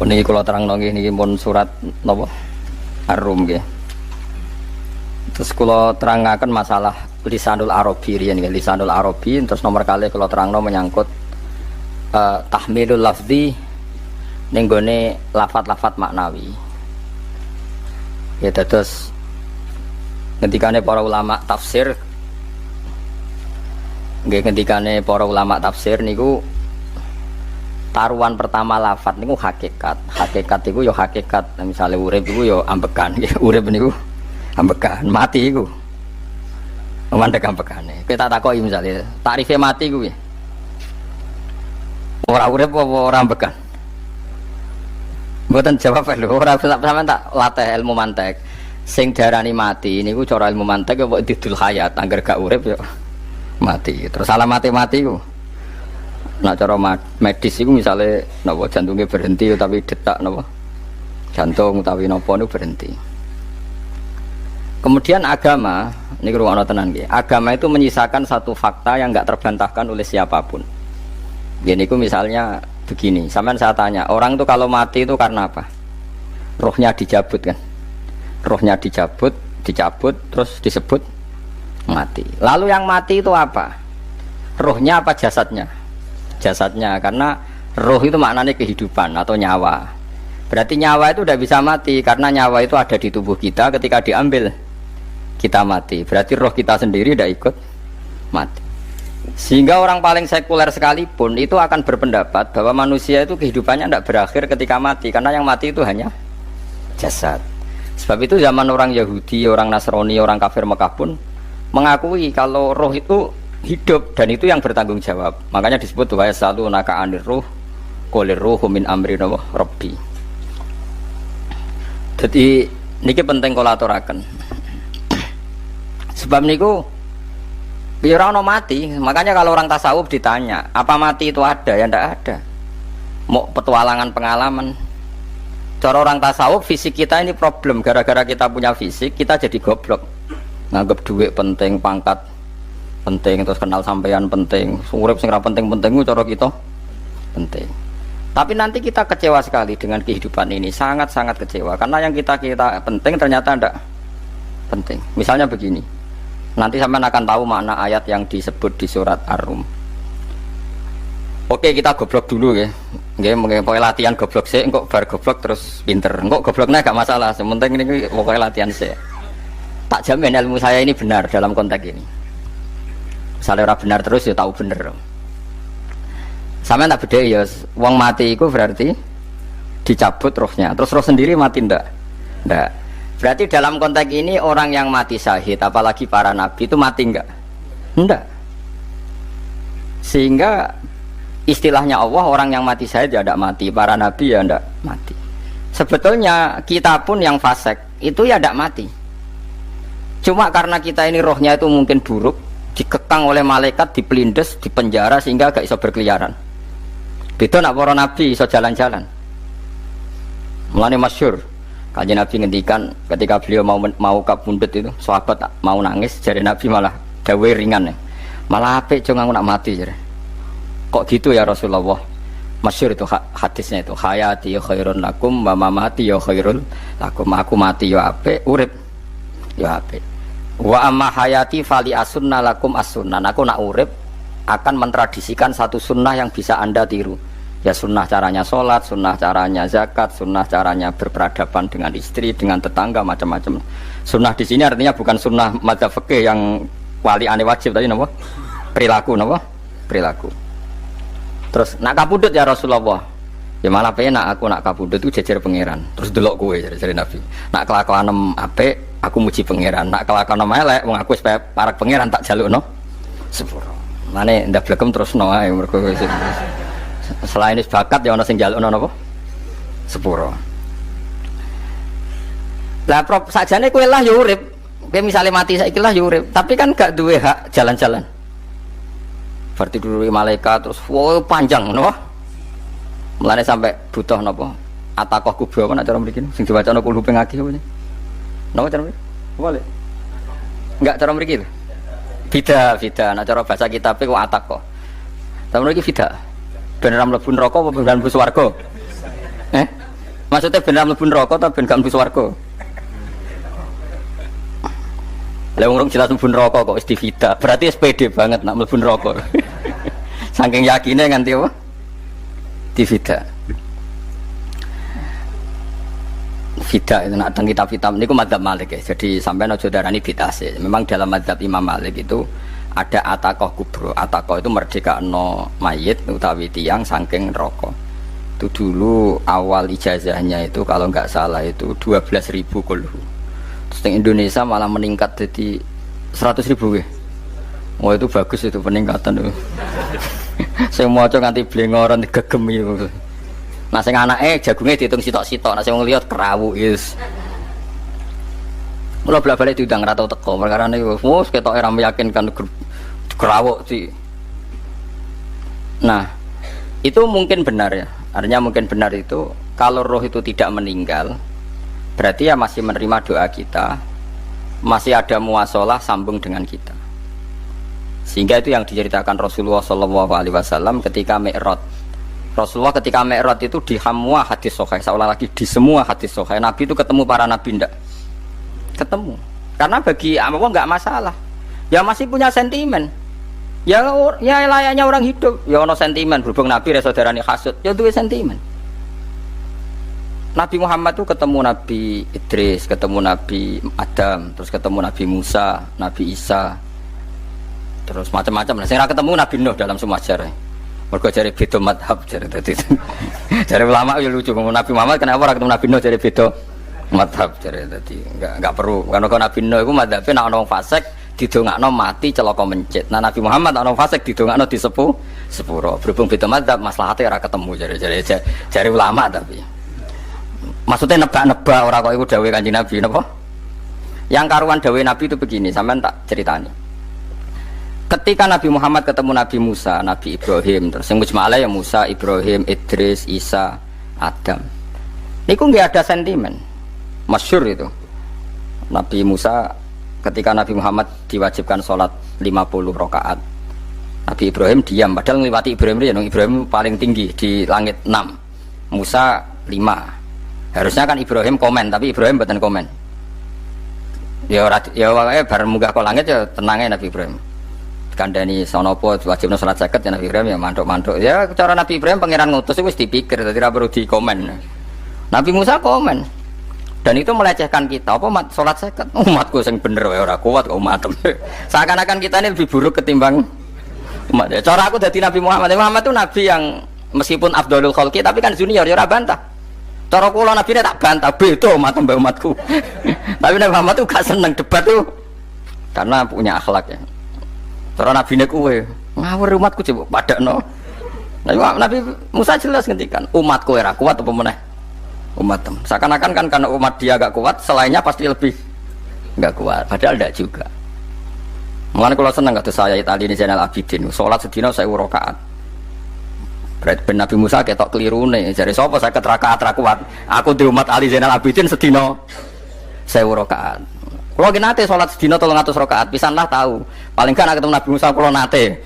Niki kula terangno niki pun surat napa Ar-Rum nggih. Terus kula terangaken masalah lisanul Arabi riyen nggih, lisanul Arabi terus nomor kali kula terangno menyangkut tahmilul lafzi ning gone lafat-lafat maknawi. Ya terus ngendikane para ulama tafsir nggih, ngendikane para ulama tafsir niku taruhan pertama lafat niku hakikat. Hakikat iku ya hakikat. Misale urip iku ya ambekan. Urip niku ambekan, mati iku mandek ambekane. Kita takoki misale takrife mati iku piye? Ora urip apa ora ambekan? Mboten jawab lho, ora sampean tak latih ilmu mantek. Sing diarani mati niku cara ilmu mantek ya kok didul hayat, angger gak urip ya mati. Terus alamate mati iku nak cara medis itu misalnya napa jantungnya berhenti tapi detak napa jantung utawi napa niku berhenti. Kemudian agama niku ruwono tenan nggih. Agama itu menyisakan satu fakta yang enggak terbantahkan oleh siapapun. Nggih niku misalnya begini, sampean saya tanya, orang itu kalau mati itu karena apa? Rohnya dicabut kan? Rohnya dicabut terus disebut mati. Lalu yang mati itu apa? Rohnya apa jasadnya? Jasadnya, karena roh itu maknanya kehidupan atau nyawa. Berarti nyawa itu udah bisa mati karena nyawa itu ada di tubuh kita, ketika diambil kita mati. Berarti roh kita sendiri udah ikut mati. Sehingga orang paling sekuler sekalipun itu akan berpendapat bahwa manusia itu kehidupannya tidak berakhir ketika mati, karena yang mati itu hanya jasad. Sebab itu zaman orang Yahudi, orang Nasrani, orang kafir Mekah pun mengakui kalau roh itu hidup dan itu yang bertanggung jawab. Makanya disebut wa yasalunaka anir ruh qul ruhu min amri rabbi. Jadi niki penting kula aturaken. Sebab niku ya ora ono mati. Makanya kalau orang tasawuf ditanya, apa mati itu ada? Ya ndak ada. Mau petualangan pengalaman. Cara orang tasawuf fisik kita ini problem, gara-gara kita punya fisik kita jadi goblok. Nganggep duit penting, pangkat penting, terus kenal sampean penting, urip sing ra penting-penting cara kita penting. Tapi nanti kita kecewa sekali dengan kehidupan ini, sangat-sangat kecewa karena yang kita penting ternyata ndak penting. Misalnya begini. Nanti sampean akan tahu makna ayat yang disebut di surat Ar-Rum. Oke, kita goblok dulu ya. Nggih, pokoke latihan goblok sik, engko bar goblok terus pinter. Engko gobloknya gak masalah, sementing ini pokoke latihan sik. Tak jamin ilmu saya ini benar dalam konteks ini. Misalnya orang benar terus ya tahu bener. Sama tak beda ya, wong mati itu berarti dicabut rohnya, terus roh sendiri mati ndak? Ndak. Berarti dalam konteks ini orang yang mati syahid, apalagi para nabi itu mati enggak? Ndak. Sehingga istilahnya Allah, orang yang mati syahid ya ndak mati, para nabi ya ndak mati. Sebetulnya kita pun yang fasik itu ya ndak mati. Cuma karena kita ini rohnya itu mungkin buruk, dikekang oleh malaikat, dipelindes, dipenjara sehingga gak iso berkeliaran. Beda nak para nabi iso jalan-jalan. Mulane masyhur Kanjeng Nabi ngendikan ketika beliau mau kabundut itu, sahabat mau nangis, jare Nabi malah dawe ringan ya. Malah apik jong aku nak mati jare. Kok gitu ya Rasulullah? Masyhur itu hadisnya itu, hayati khairun lakum wa mamati ya khairul lakum. Aku mati ya apik, urip ya apik. Wa amma hayati fali asunna lakum as-sunnah. Aku nak urip akan mentradisikan satu sunnah yang bisa Anda tiru. Ya sunnah caranya sholat, sunnah caranya zakat, sunnah caranya berperadaban dengan istri, dengan tetangga, macam-macam. Sunnah di sini artinya bukan sunnah madzhab fikih yang wali ane wajib tadi, napa? Perilaku, napa? Perilaku. Terus nak kabudut ya Rasulullah. Ya malah penak aku nak kabudut itu jejer pangeran. Terus delok kowe jare Nabi. Nak kelakuan apik aku muji pangeran, nak kelakuan elek wong aku wis parek pangeran tak jalukno sepuro. Mane ndak blegem terusno ae mergo selain wis bakat ya ana sing jalukno napa? Sepuro. Lah prop sakjane kowe lah ya urip. Kowe misale mati saiki lah ya urip, tapi kan gak duwe hak jalan-jalan. Berarti dulu malaikat terus panjang napa? Mulane sampai butuh napa? Atakoh kubro apa nak cara mriki sing diwacana kulhu pengaki apa? Napa cara mriki? Boleh. Enggak cara mriki lho. Bida, nak cara bahasa kitab kok atakoh. Cara mriki bida. Ben ra mlebu neraka apa ben mlebu swarga? Maksudnya benar mlebu neraka atau ben gak mlebu swarga? Lah wong jelas mlebu neraka kok wis divida. Berarti SPD banget nak mlebu neraka. Saking yakine nganti apa? Divida. Vida itu nak teng kitab-kitab niku madzhab Malik ya. Jadi sampean aja darani bid'ah sih. Memang dalam madzhab Imam Malik itu ada ataqah kubro. Ataqah itu merdekakno mayit utawi tiyang saking neraka. Itu dulu awal ijazahnya itu kalau nggak salah itu 12.000 kulhu. Terus di Indonesia malah meningkat jadi 100.000 ya. Oh itu bagus itu peningkatan itu. Saya mau coba nganti blengoran gegem itu. Nah sing anake jagunge diitung sitok-sitok, nah sing wong liya kerawu is. Mula bolak-balik diundang ra tau teko, perkara niku wis ketoke ra meyakinkan kerawuk sih. Nah, itu mungkin benar ya. Artinya mungkin benar itu kalau roh itu tidak meninggal, berarti ya masih menerima doa kita, masih ada muasalah sambung dengan kita. Sehingga itu yang diceritakan Rasulullah SAW ketika Mi'raj. Rasulullah ketika Mi'raj itu di semua hadis sahih, seolah lagi di semua hadis sahih Nabi itu ketemu para nabi ndak? Ketemu. Karena bagi Allah nggak masalah. Ya masih punya sentimen. Ya layaknya orang hidup. Ya ono sentimen berhubung Nabi saudarane hasud. Ya duwe sentimen. Nabi Muhammad itu ketemu Nabi Idris, ketemu Nabi Adam, terus ketemu Nabi Musa, Nabi Isa. Terus macam-macam. Sing ra ketemu Nabi Nuh dalam semua sejarah. Mergo jare beda madhab jare dadi. Jare ulama ya lucu Nabi Muhammad kenapa ora ketemu Nabi Nuh jare beda madhab jare dadi enggak perlu. Karena Nabi Nuh iku madhabe nek ana wong fasik didongakno mati celaka mencit. Nah Nabi Muhammad ana wong fasik didongakno sepuro. Berhubung beda madhab maslahate ora ketemu jare ulama tapi. Maksudnya nebak-nebak ora kok iku dawuhe Kanjeng Nabi napa? Yang karuan dawuhe Nabi itu begini, sampean tak ceritani. Ketika Nabi Muhammad ketemu Nabi Musa, Nabi Ibrahim, terus yang mujma'ala ya Musa, Ibrahim, Idris, Isa, Adam. Ini kok nggak ada sentimen, masyhur itu. Nabi Musa ketika Nabi Muhammad diwajibkan sholat 50 rakaat, Nabi Ibrahim diam, padahal ngliwati Ibrahim paling tinggi di langit 6, Musa 5. Harusnya kan Ibrahim komen, tapi Ibrahim bukan komen. Ya bareng munggah ke langit ya tenangnya Nabi Ibrahim. Kandani sonopo wajibnya sholat zakat ya Nabi Ibrahim ya mantuk-mantuk ya cara Nabi Ibrahim pangeran ngutus itu wis dipikir tidak perlu dikomen. Nabi Musa komen dan itu melecehkan kita apa sholat zakat umatku yang bener ya ora kuat kok umat seakan-akan kita ini lebih buruk ketimbang umat ya. Cara aku dari Nabi Muhammad itu Nabi yang meskipun afdhalul khalqi tapi kan junior ya ora bantah. Cara kula Nabi ini tak bantah beda umatku tapi Nabi Muhammad itu gak seneng debat tuh karena punya akhlak ya. Cara Nabi ini kue ngawur umatku coba padakno. Nabi Musa jelas ngendikan umatku era kuat apa meneh umat tem. Seakan-akan kan karena umat dia agak kuat, selainnya pasti lebih enggak kuat. Padahal tidak juga. Mulane kalau seneng kata saya Itali ini Zainal Abidin, sholat sedina 1000 rakaat. Berarti Nabi Musa ketok kelirune. Jare sapa 50 rakaat ra kuat. Aku di umat Ali Zainal Abidin sedina 1000 rakaat. Kalau kita nate sholat sedina 300 rakaat, pisanlah tahu. Paling kan ketemu Nabi Musa kalau nate.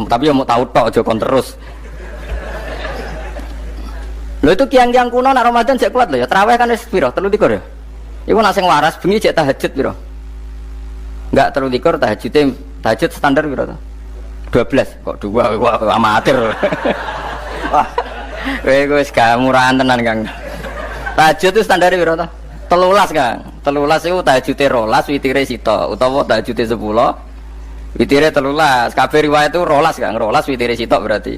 Tapi ya mau tahu tok aja kon terus. Lho itu kiang-kiang kuno nak Ramadan cek kuat lho ya. Tarawih kan wis piro? 3 ya. Iku nak sing waras bengi cek tahajud piro? Enggak 3 tahajud standar piro to? 12 kok 2 amatir. Wah. Kowe wis gak murahan tenan Kang. Tahajud itu standar piro to? 13 Kang. 13 itu tahajudnya 12, witire sito, utawa tahajudnya 10, witire 13. Kabeh riwayat itu 12 Kang, 12 witire sito berarti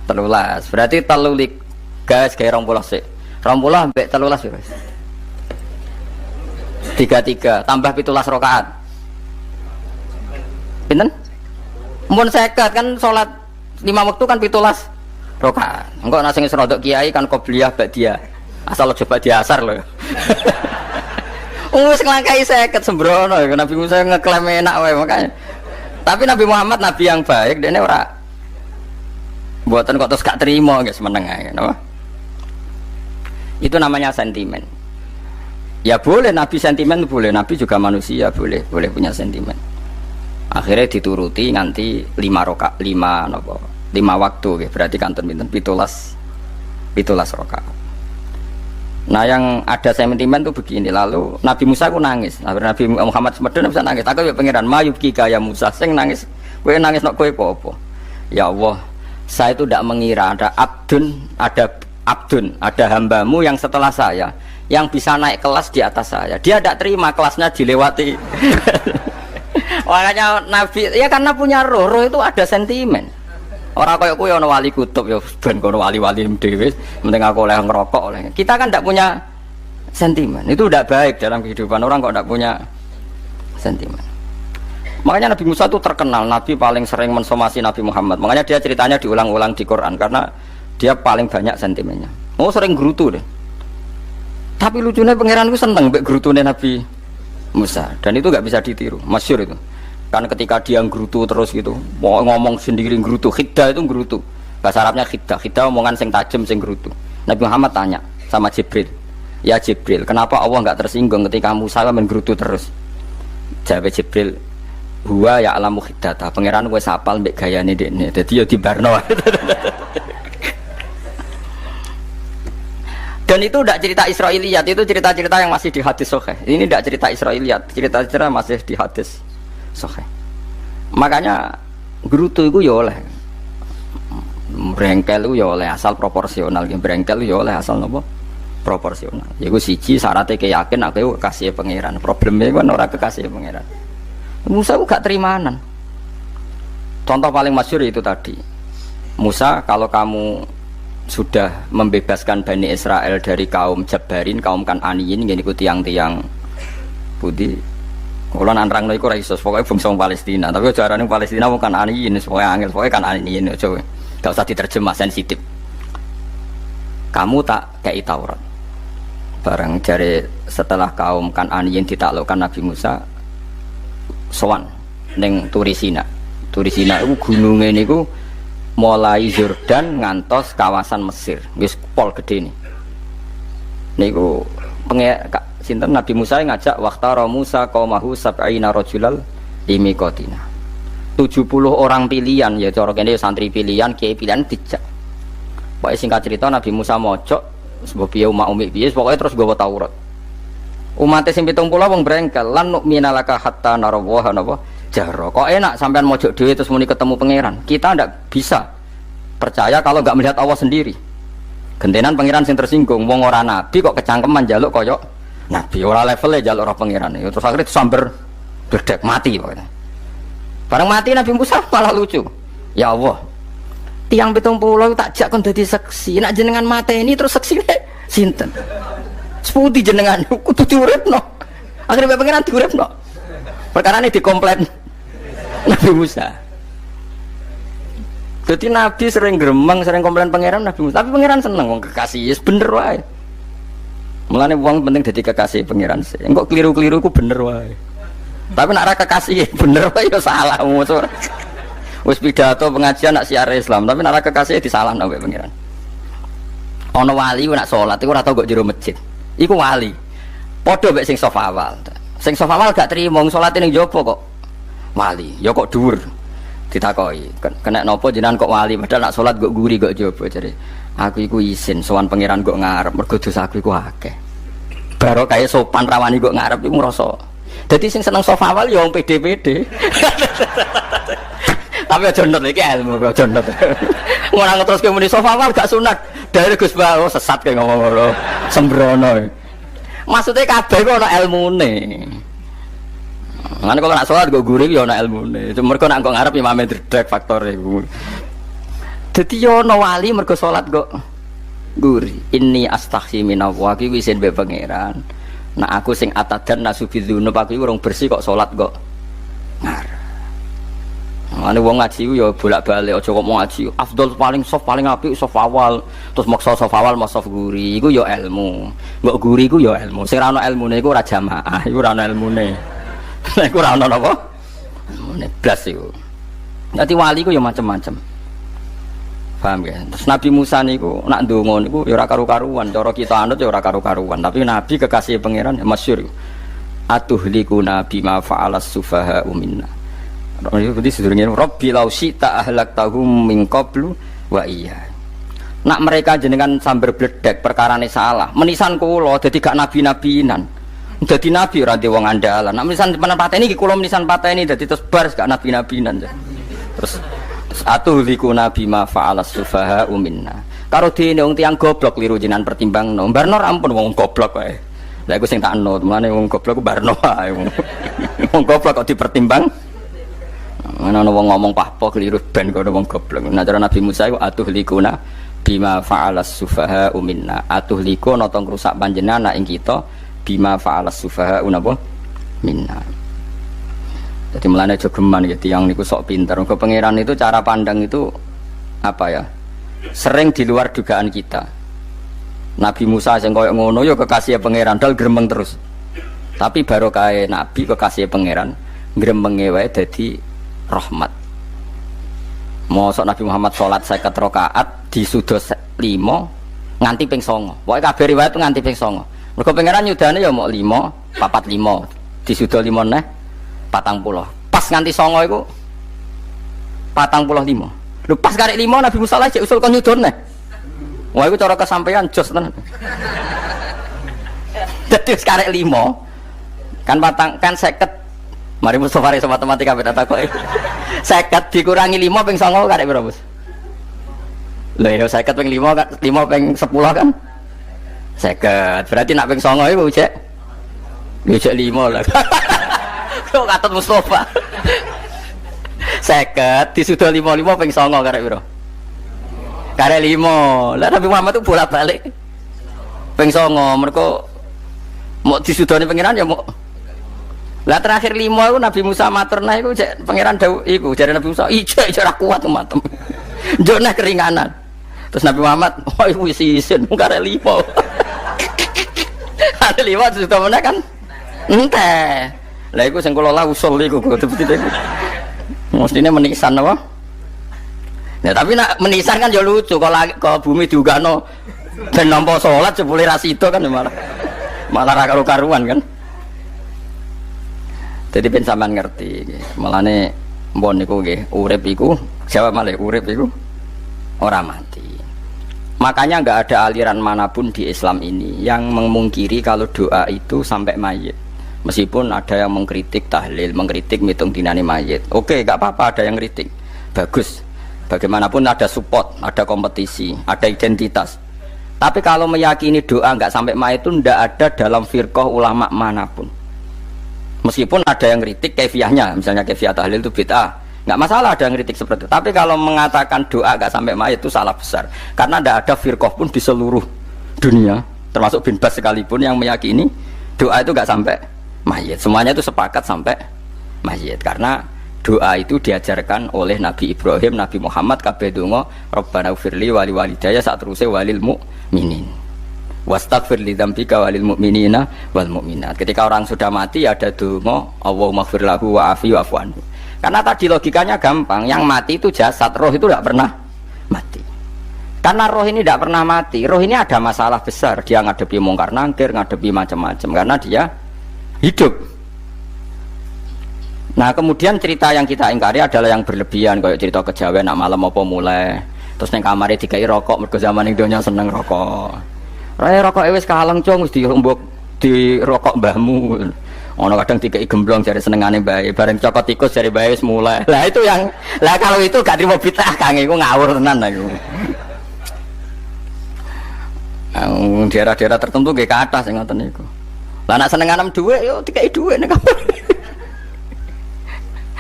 13. Berarti 3 guys kayak 20 sik. 20 sampai 13 ya. 33 tambah 17 rakaat. Pinten? Mun 50 kan salat 5 waktu kan 17 rakaat. Engko nek sing rodok kiai kan qobliyah ba'diyah. Asal coba diasar lho. Wis nglangkai 50 sembrono ya Nabi Musa ngeklaim enak wae makanya. Tapi Nabi Muhammad nabi yang baik dene ora mboten kok terus gak terima guys meneng ae napa. Itu namanya sentimen. Ya boleh Nabi sentimen boleh, Nabi juga manusia boleh punya sentimen. Akhirnya dituruti nganti 5 rakaat 5 waktu nggih. Berarti kanten pinten 17 rakaat. Nah yang ada sentimen tuh begini, lalu Nabi Musa aku nangis, Nabi Muhammad semedon bisa nangis, aku ya pangeran mayubki kaya Musa, sing nangis, kowe nangis nok kowe apa? Ya Allah, saya itu tidak mengira ada abdun, ada hambamu yang setelah saya, yang bisa naik kelas di atas saya, dia tidak terima kelasnya dilewati. Makanya Nabi, ya karena punya roh itu ada sentimen. Orang kaya kowe ana wali kutub ya ben kono wali-wali dhewe, penting aku oleh ngerokok oleh. Kita kan tidak punya sentimen. Itu tidak baik dalam kehidupan orang kok tidak punya sentimen. Makanya Nabi Musa itu terkenal Nabi paling sering mensomasi Nabi Muhammad. Makanya dia ceritanya diulang-ulang di Quran karena dia paling banyak sentimennya. Oh sering gerutu deh. Tapi lucunya pangeran itu seneng mbek gerutune Nabi Musa dan itu nggak bisa ditiru. Masyhur itu. Kan ketika dia nggerutu terus gitu, mau ngomong sendiri nggerutu, khiddah itu nggerutu. Bahasa Arabnya khiddah omongan sing tajem sing nggerutu. Nabi Muhammad tanya sama Jibril, "Ya Jibril, kenapa Allah enggak tersinggung ketika Musa menggerutu terus?" Jawab Jibril, "Huwa ya'lamu khiddata." Pangeran wis hafal mbek gayane dekne. Dadi ya dibarno. Dan itu tidak cerita Israiliyat, itu cerita-cerita yang masih di hadis sahih. Ini tidak cerita Israiliyat, cerita-cerita masih di hadis sahih. Makanya gerutu itu ya oleh, brengkel itu ya oleh asal proporsional, brengkel itu ya oleh asal nopo proporsional. Yaiku siji syaratnya keyakin aku kekasih pangeran. Problemnya kan orang kekasih pangeran. Musa itu gak terimanan. Contoh paling masyhur itu tadi. Musa, kalau kamu sudah membebaskan Bani Israel dari kaum Jabbarin, kaum Kan'aniyin, gini ku tiang-tiang putih. Kalau nanrang iku ora iso, pokoke bangsa Palestina. Tapi ajarane Palestina bukan Kan'aniyin, pokoke angel, pokoke Kan'aniyin aja. Gak usah diterjemah sensitif. Kamu tak kei Taurat. Barang jare setelah kaum Kan'aniyin ditaklukkan Nabi Musa sowan ning Turisina. Turisina iku gununge niku mulai Yordan ngantos kawasan Mesir, wis pol gede nih. Niku sinten Nabi Musa ngajak waqtara Musa qaumahu sab'ina rajulal limiqatina. 70 orang pilihan ya cara kene santri pilihan, kiai pilihan dijak. Pokoke singkat cerita Nabi Musa mojok sebab piye umat umi piye pokoke terus gawa Taurat. Umate sing 70 wong brengkel lan nu'mina laka hatta narawaha napa jaro. Kok enak sampean mojok dhewe terus muni ketemu pangeran. Kita ndak bisa percaya kalau nggak melihat Allah sendiri. Gentenan pangeran sing tersinggung, wong ora nabi kok kecangkeman njaluk koyo nabi, ora levelnya njaluk ora pangeran. Terus akhirnya samber bledek mati pokoknya. Bareng mati Nabi Musa malah lucu. Ya Allah, tiang 70 tak jak kon dadi seksi. Nek jenengan mateni terus seksine sinten? Sepundi jenengan kudu diuripno. Akhirnya pangeran diuripno. Perkara ini dikomplain Nabi Musa. Jadi Nabi sering gremeng, sering komplain pangeran Nabi Musa. Tapi pangeran seneng wong kekasih, yes, bener wae. Mulane wong penting dadi kekasih pangeran sih. Engko keliru-keliru ku bener wae. Tapi nek ora kekasih bener wae ya salah musuh. Wis pidato pengajian nak siar Islam, tapi nek ora kekasih disalahno wae pangeran. Ana wali nak salat iku ora tau kok jero masjid. Iku wali. Padha mek sing sofa awal. Sing sofa awal gak trimo salate ning jaba kok wali. Ya kok dhuwur. Ditakoki, kena nopo jenengan kok wali padahal nak salat kok guri kok jaba jare. Aku iku isin sowan pangeran kok ngarep mergo dosaku iku akeh. Baro kaya sopan rawani kok ngarep iku ngrasa. Dadi sing seneng sofa awal ya wong pede-pede. Tapi aja ndot iki ilmu aja ndot. Ora ngeteruske muni sofa awal gak sunat. Dari Gus Bawo sesat kayak ngomong ngono. Sembrono. Maksudnya kabeh kok ana ilmune. Ngene kalau nak sholat gue gurih ya ana ilmune. Mergo nak kok ngarep imame dredeg faktore iku. Dadi yo ana wali mergo sholat kok gurih. Inni astaghfi minallah iki wis mbek pangeran. Nak aku sing atadan nasubidzunub aku iki urung bersih kok sholat kok ngarep. Ngene wong ngaji ku ya bolak-balik aja kok mau ngaji. Afdol paling soft paling apik soft awal. Terus maksa soft awal mau soft guri. Iku ya ilmu. Mbok guri iku ya ilmu. Sing ora ana ilmune iku ora jamaah. Iku ora ana ilmune. Nek ora ana napa? Ilmune blas iku. Dadi wali ku ya macam-macam. Paham ya? Terus Nabi Musa niku nak ndonga niku ya ora karu-karuan. Cara kita anut ya ora karu-karuan. Tapi Nabi kekasih pangeran ya masyhur. Atuhlikuna bima fa'alas sufaha'u minna. Ini sedurunge Rabbi law syi'ta ahlaktahum min qablu wa iya. Nak mereka jenengan sambar bledek perkarane salah. Menisan kula dadi gak nabi-nabinan. Dadi nabi ora wong andalan. Nak menisan pateni iki kula menisan pateni dadi terus bar gak nabi-nabinan. Terus atuhliku nabi ma fa'alas sufaha minna. Karo dene wong tiyang goblok liru jenengan pertimbangno. Barno ampun wong goblok wae. Lah iku sing tak anut, mulane wong goblok ku barno wae. Wong goblok kok dipertimbang. Ana wong ngomong pahpo keliru ben kok wong goblok. Nah cara Nabi Musa iku atuhlikuna bima fa'alas sufaha minna. Atuhliku nata ngrusak panjenengan ing kita bima fa'alas sufaha napa minna. Jadi mulane aja geman ya tiyang niku sok pinter. Mergo pangeran itu cara pandang itu apa ya? Sering di luar dugaan kita. Nabi Musa sing koyo ngono ya kekasih pangeran dal gremeng terus. Tapi barokah nabi kekasih pangeran gremenge wae dadi rahmat. Mosok Nabi Muhammad salat 50 rakaat disudos 5 nganti ping 9. Pokoke kabeh riwayat nganti ping 9. Mergo pangeran nyudane ya mok 5, 4 5. Disudo 5 neh 40. Pas nganti 9 iku 45. Lho pas karek 5 Nabi Musa lagi usul kon nyudon neh. Wah iku cara kesampaian jos tenan. Dadi karek 5 kan kan 50. Mari Mustafa sama matematika beda takok. 50 dikurangi 5 ping 9 karek piro, Bos? Lho ya 50 ping 5 kan 5 ping 10 kan? 50. Berarti nak ping 9 iku cek. Ya cek 5 lah. Kok katut Mustafa. 50 disudah 55 ping 9 karek piro? Karek 5. Lah Nabi Muhammad itu bolak-balik. Ping 9 mergo mau disudoni pangeran ya mau. Lah terakhir 5 itu Nabi Musa matur nah iku cek pangeran dawuh iku jare Nabi Musa ijo ora kuat umatem. Njone keringanan. Terus Nabi Muhammad, "Oh iku wis isin karek 5." Ada 5 sudah meneh kan? Ente. Lah iku sing kula la usul iku betul-betul iku. Mestine menisan apa? Nah, tapi nak menisan kan ya lucu kalau bumi diugano ben nampa salat jebule ra sida kan malah ra karo-karuan kan. Jadi ben sampean ngerti, malane mbon niku nggih, urip iku, jawab malih urip iku ora mati. Makanya enggak ada aliran manapun di Islam ini yang memungkiri kalau doa itu sampai mayit. Meskipun ada yang mengkritik tahlil, mengkritik mitung dinane mayit. Oke, enggak apa-apa ada yang kritik. Bagus. Bagaimanapun ada support, ada kompetisi, ada identitas. Tapi kalau meyakini doa enggak sampai mayit itu enggak ada dalam firqah ulama manapun. Meskipun ada yang kritik kefiahnya, misalnya kefiah tahlil itu bid'ah, nggak masalah ada yang kritik seperti itu. Tapi kalau mengatakan doa nggak sampai mayit itu salah besar, karena tidak ada firqah pun di seluruh dunia, termasuk bin Bas sekalipun yang meyakini doa itu nggak sampai mayit. Semuanya itu sepakat sampai mayit, karena doa itu diajarkan oleh Nabi Ibrahim, Nabi Muhammad, kabeh donga Rabbana ufirli wali walidayya saat terusé walil mu'minin. Wastaghfir li dzambika walil mu'minina wal mu'minat. Ketika orang sudah mati ada donga Allahumma ighfir lahu wa afi wa'fu anhu. Karena tadi logikanya gampang, yang mati itu jasad, roh itu tidak pernah mati. Karena roh ini tidak pernah mati, roh ini ada masalah besar, dia ngadepi mungkar nangkir, ngadepi macam-macam karena dia hidup. Nah, kemudian cerita yang kita ingkari adalah yang berlebihan, kayak cerita kejawen nak malam apa mulai, terus neng kamare dikai rokok, mergo zaman ning donya seneng rokok. Raya rokok wis kaleng cung wis dirombok di rokok mbahmu. Ono kadang dikai gemblong jare senengane bae, bareng cokot tikus jare bae wis mulai. Lah itu yang kalau itu gak trimo bid'ah Kang iku ngawur tenan iku. Daerah-daerah tertentu nggih kathah sing ngoten niku. Lah nek senenganem dhuwit yo dikai dhuwit nek.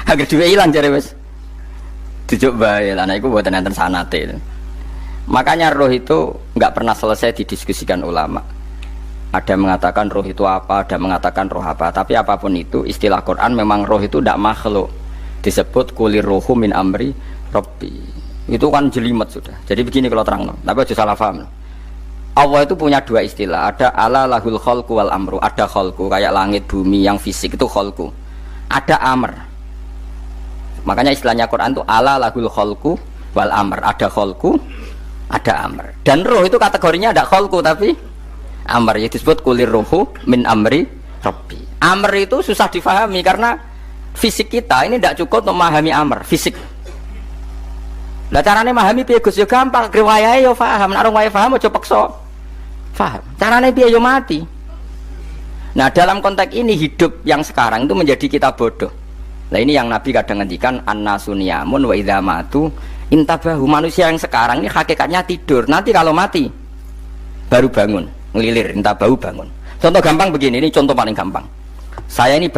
Agar dhuwit ilang jare wis dijuk bae. Lah nek iku mboten enten sanate. Makanya roh itu nggak pernah selesai didiskusikan ulama. Ada yang mengatakan roh itu apa, ada yang mengatakan roh apa. Tapi apapun itu, istilah Quran memang roh itu tidak makhluk. Disebut kulir rohu min amri Rabbi. Itu kan jelimet sudah. Jadi begini kalau terang, tapi aja salah paham. Allah itu punya dua istilah. Ada ala lahul kholku wal amru. Ada kholku kayak langit bumi yang fisik itu kholku. Ada amr. Makanya istilahnya Quran itu ala lahul kholku wal amr. Ada kholku, ada amr. Dan roh itu kategorinya ada kholku tapi amr, ya disebut kulir rohu min amri Rabbi. Amr itu susah difahami karena fisik kita ini tidak cukup untuk memahami amr fisik. Lah carane memahami piye Gus? Ya gampang, riwayahe yo paham, nek ora paham aja paksa. Paham. Carane piye yo mati. Nah, dalam konteks ini hidup yang sekarang itu menjadi kita bodoh. Nah, ini yang Nabi kadang ngendikan annasuniyamun wa idza matu intabahu. Manusia yang sekarang ini hakikatnya tidur. Nanti kalau mati baru bangun, ngelilir, intabahu bangun. Contoh gampang begini, ini contoh paling gampang. Saya ini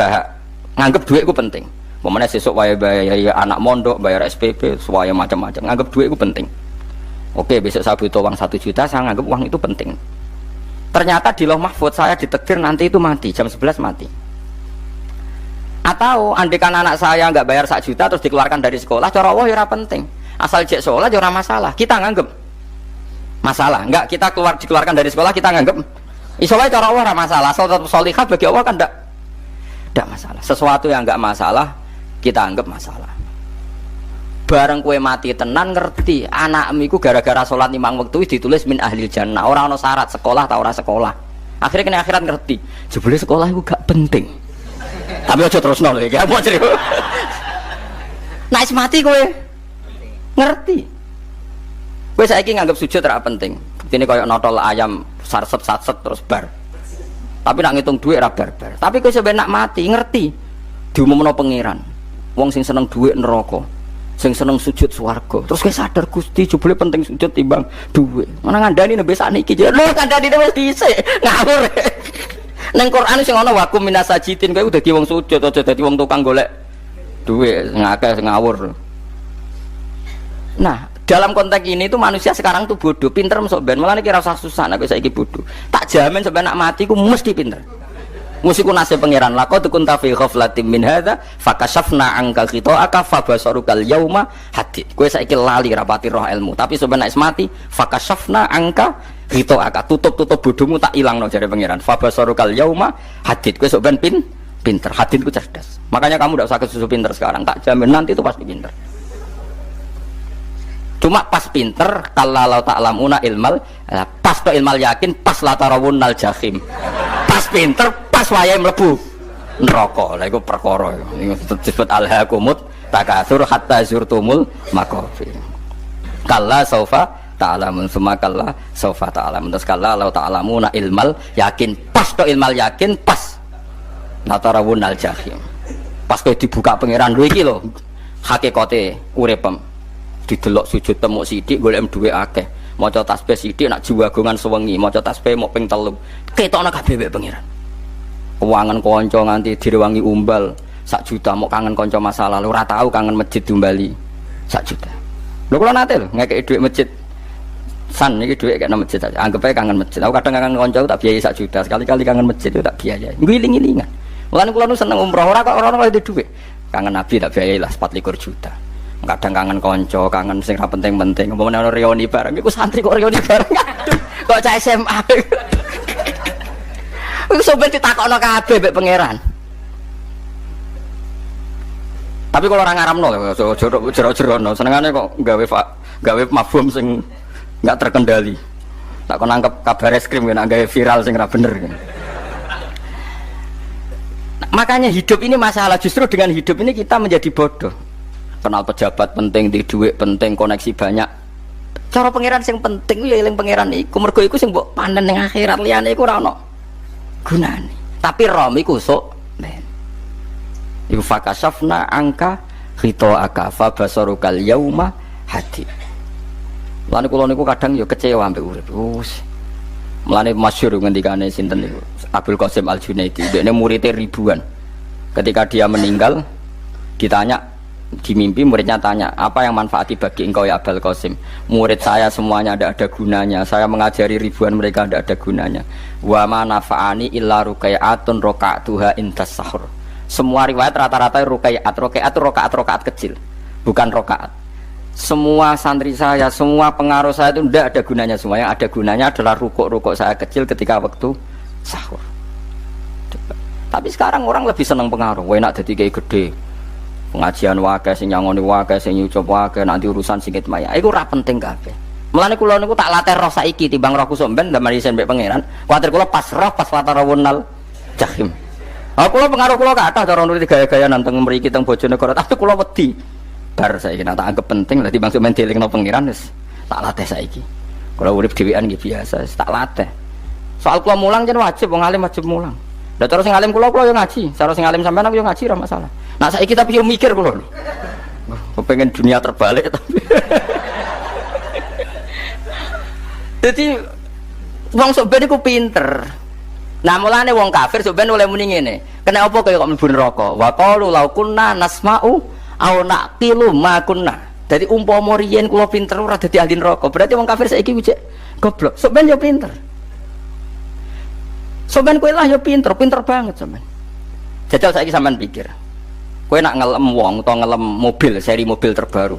nganggep duit itu penting. Pemene sesuk wae bayar anak mondok, bayar SPP, semuanya macam-macam. Nganggep duit itu penting. Oke, besok saya butuh uang 1 juta, saya nganggep uang itu penting. Ternyata di Lauh Mahfudz saya ditakdir nanti itu mati, jam 11 mati. Atau andekan anak saya nggak bayar 1 juta terus dikeluarkan dari sekolah, cara Allah ya penting. Asal cek sekolah ya masalah. Kita nganggep masalah. Enggak, kita dikeluarkan dari sekolah kita nganggep isolasi cara Allah masalah. Asal tetap sholihah bagi Allah kan enggak masalah. Sesuatu yang enggak masalah kita anggap masalah. Bareng kue mati tenan ngerti anakmu iku gara-gara sholat 5 waktu ditulis min ahlil jannah. Orang ono syarat sekolah ta ora sekolah. Akhirnya kena akhirat ngerti. Jebule sekolah itu gak penting. Tapi aja terus nol ya, mau cerita. Nah, mati kue ngerti. Kue saiki nganggap sujud ora penting. Ini koyo notol ayam sarset terus bar. Tapi nak ngitung duit ora bar-bar. Tapi kue sebenarnya mati ngerti. Diumumno pangeran. Wong sing seneng duit neraka, sing seneng sujud swarga. Terus kowe sadar Gusti jebule penting sujud timbang duit. Mana ngandani nembe sakniki jare lho kandhani wis dhisik. Ngawur. Nang Quran sing ana wakum minasajidin kowe dadi wong sujud aja dadi wong tukang golek duit ngakeh ngawur. Nah, dalam konteks ini itu manusia sekarang tuh bodoh, pinter masuk ben. Malah kira usah susah nek saiki bodoh. Tak jamin sampai nak mati ku mesti pinter. Musiku nasib pangeran laqad kunta fi ghaflatin min hadza fakashafna anka ghita'aka fabasarukal yauma hadid. Kowe saiki lali rapati roh ilmu, tapi sebenarnya mati fakashafna anka ghita'aka, tutup bodohmu tak ilangno jare pangeran. Fabasarukal yauma hadid. Kowe sok ben pinter, hadid ku cerdas. Makanya kamu ndak usah kesusu pinter sekarang, tak jamin nanti itu pasti pinter. Cuma pas pinter kalau ta'lamuna ilmal, pas to ilmal yakin, pas la tarawunnal jahim. Pas pinter pas wayahe mlebu neraka. Lha iku perkara iku disebut alhaqumut takatsur hatta zurtumul maqabir. Kalla saufa ta'lamun summa kalla saufa ta'lamun. Terus kalla law ta'lamuna ilmal yakin, pas to ilmal yakin, pas la tarawunnal jahim. Pas kowe dibuka pangeran lho iki lho hakikate uripem. Didelok sujud temuk sithik golek dhuwit akeh. Maca tasbih sithik nak jiwagongan sewengi, maca tasbih mok ping 3. Ketokno kabeh wek pangeran. Wangen kanca nganti direwangi umbal 1 juta, mok kangen kanca masa lalu ora tau kangen masjid diumbali 1 juta. Lho kula nate lho ngekeki dhuwit masjid. San iki dhuwit kek nang masjid aja. Anggap ae kangen masjid. Aku kadang kangen kanca tak biayai 1 juta, sekali-kali kangen masjid itu tak biayai. Ngiling-ngilingan. Mulane kula nu seneng umroh ora kok ora oleh dhuwit. Kangen Nabi tak biayai lah 24 juta. Kadang kangen konco, kangen sing ra penting-penting. Umpamane ana reuni bareng, iku santri kok reuni bareng. Aduh, kok cah SMA. Iku sampe ditakokno kabeh mek pangeran. Tapi kalau orang ngaramno jero-jerono, senengane kok gawe mafhum sing enggak terkendali. Tak kon nangkep kabar eskrim nek gawe viral sing ra bener. Makanya hidup ini masalah, justru dengan hidup ini kita menjadi bodoh. Kenal pejabat penting, di duit penting, koneksi banyak. Cara pangeran sing penting ya eling pangeran iku. Mergo iku sing mbok panen ning akhirat, liyane iku ora ono gunane. Tapi rom iku sok ben. Iku fakashafna angka ghita'aka fa basarukal yauma hadid. Lan kula niku kadang ya kecewa ambek urip. Wis. Mulane masyhur ngendikane sinten niku? Abdul Qasim Al-Junaidi. Dekne muridé ribuan. Ketika dia meninggal ditanya di mimpi, muridnya tanya, apa yang manfaati bagi engkau ya Abul Qasim? Murid saya semuanya ada gunanya, saya mengajari ribuan mereka ada gunanya. Wa ma nafa'ani illa rukai'atun roka'tuha indas sahur. Semua riwayat rata-rata rakaat kecil, bukan rakaat. Semua santri saya, semua pengaruh saya itu tidak ada gunanya semua. Yang ada gunanya adalah rukuk saya kecil ketika waktu sahur. Tapi sekarang orang lebih senang pengaruh, enak jadi kayak gede. Pengajian wae sing nyangoni wae sing nyucup wae nanti urusan singkit maya iku ora penting kabeh. Mulane kula niku tak latih roh saiki timbang roh kusuk ben ndamel isen mbek pangeran. Kuwatir kula pas roh pas latarawunal jahim. Kula pengaruh kula kathah cara nulis gaya-gaya nanteng mriki teng Bojonegoro tapi kula wedi bar saiki tak anggap penting dadi bangsa men dielingno pangeran wis tak latih saiki. Kalau urip dhewean nggih biasa tak latih. Soal kula mulang jan wajib wong alim wajib mulang. Lah terus sing alim kula yo ngaji, cara sing alim sampean aku yo ngaji ora masalah. Nah saiki tapi yo mikir kula. Kepengen dunia terbalik tapi. Jadi wong sok ben iku pinter. Nah mulane wong kafir sok ben oleh muni ngene. Kena apa kaya kok mlebu neraka? Wa qalu law kunna nasma'u aw naqilu ma kunna. Dadi umpama riyen kula pinter ora dadi ahli neraka. Berarti wong kafir saiki wis goblok. Sok ben yo pinter. Sok ben kowe lah yo pinter, pinter banget sampean. Jajal saiki sampean pikir. Kowe nak ngelem wong utawa ngelem mobil, seri mobil terbaru.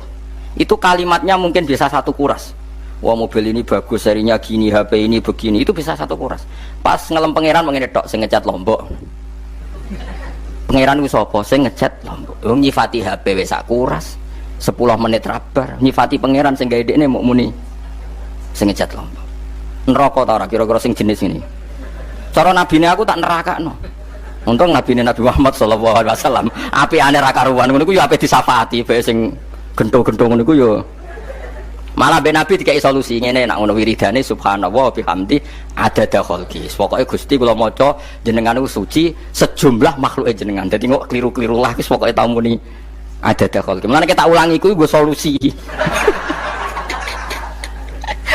Itu kalimatnya mungkin bisa satu kuras. Wah mobil ini bagus, serinya gini, HP ini begini, itu bisa satu kuras. Pas ngelem pangeran mengene tok sing ngecat Lombok. Pangeran ku sapa sing ngecat Lombok? Wong nyifati HP wis sak kuras. 10 menit rabar nyifati pangeran sing gawe dekne muk muni sing ngecat Lombok. Neraka ta ora kira-kira sing jenis ini. Cara nabine aku tak nerakakno. Untung nabine Nabi Muhammad sallallahu alaihi wasallam apikane ra karuan ngono ku yo ape disafati bae sing gento-gento ngono ku yo. Malah ben Nabi dikai solusi ngene nek ngono wiridane subhanallah bihamdi adada khalqi. Pokoke Gusti kula maca jenengan niku suci sejumlah makhluke jenengan. Dadi kok kliru-kliru lah wis pokoke tau muni adada khalqi. Mulane kita ulangi kuwi nggo solusi.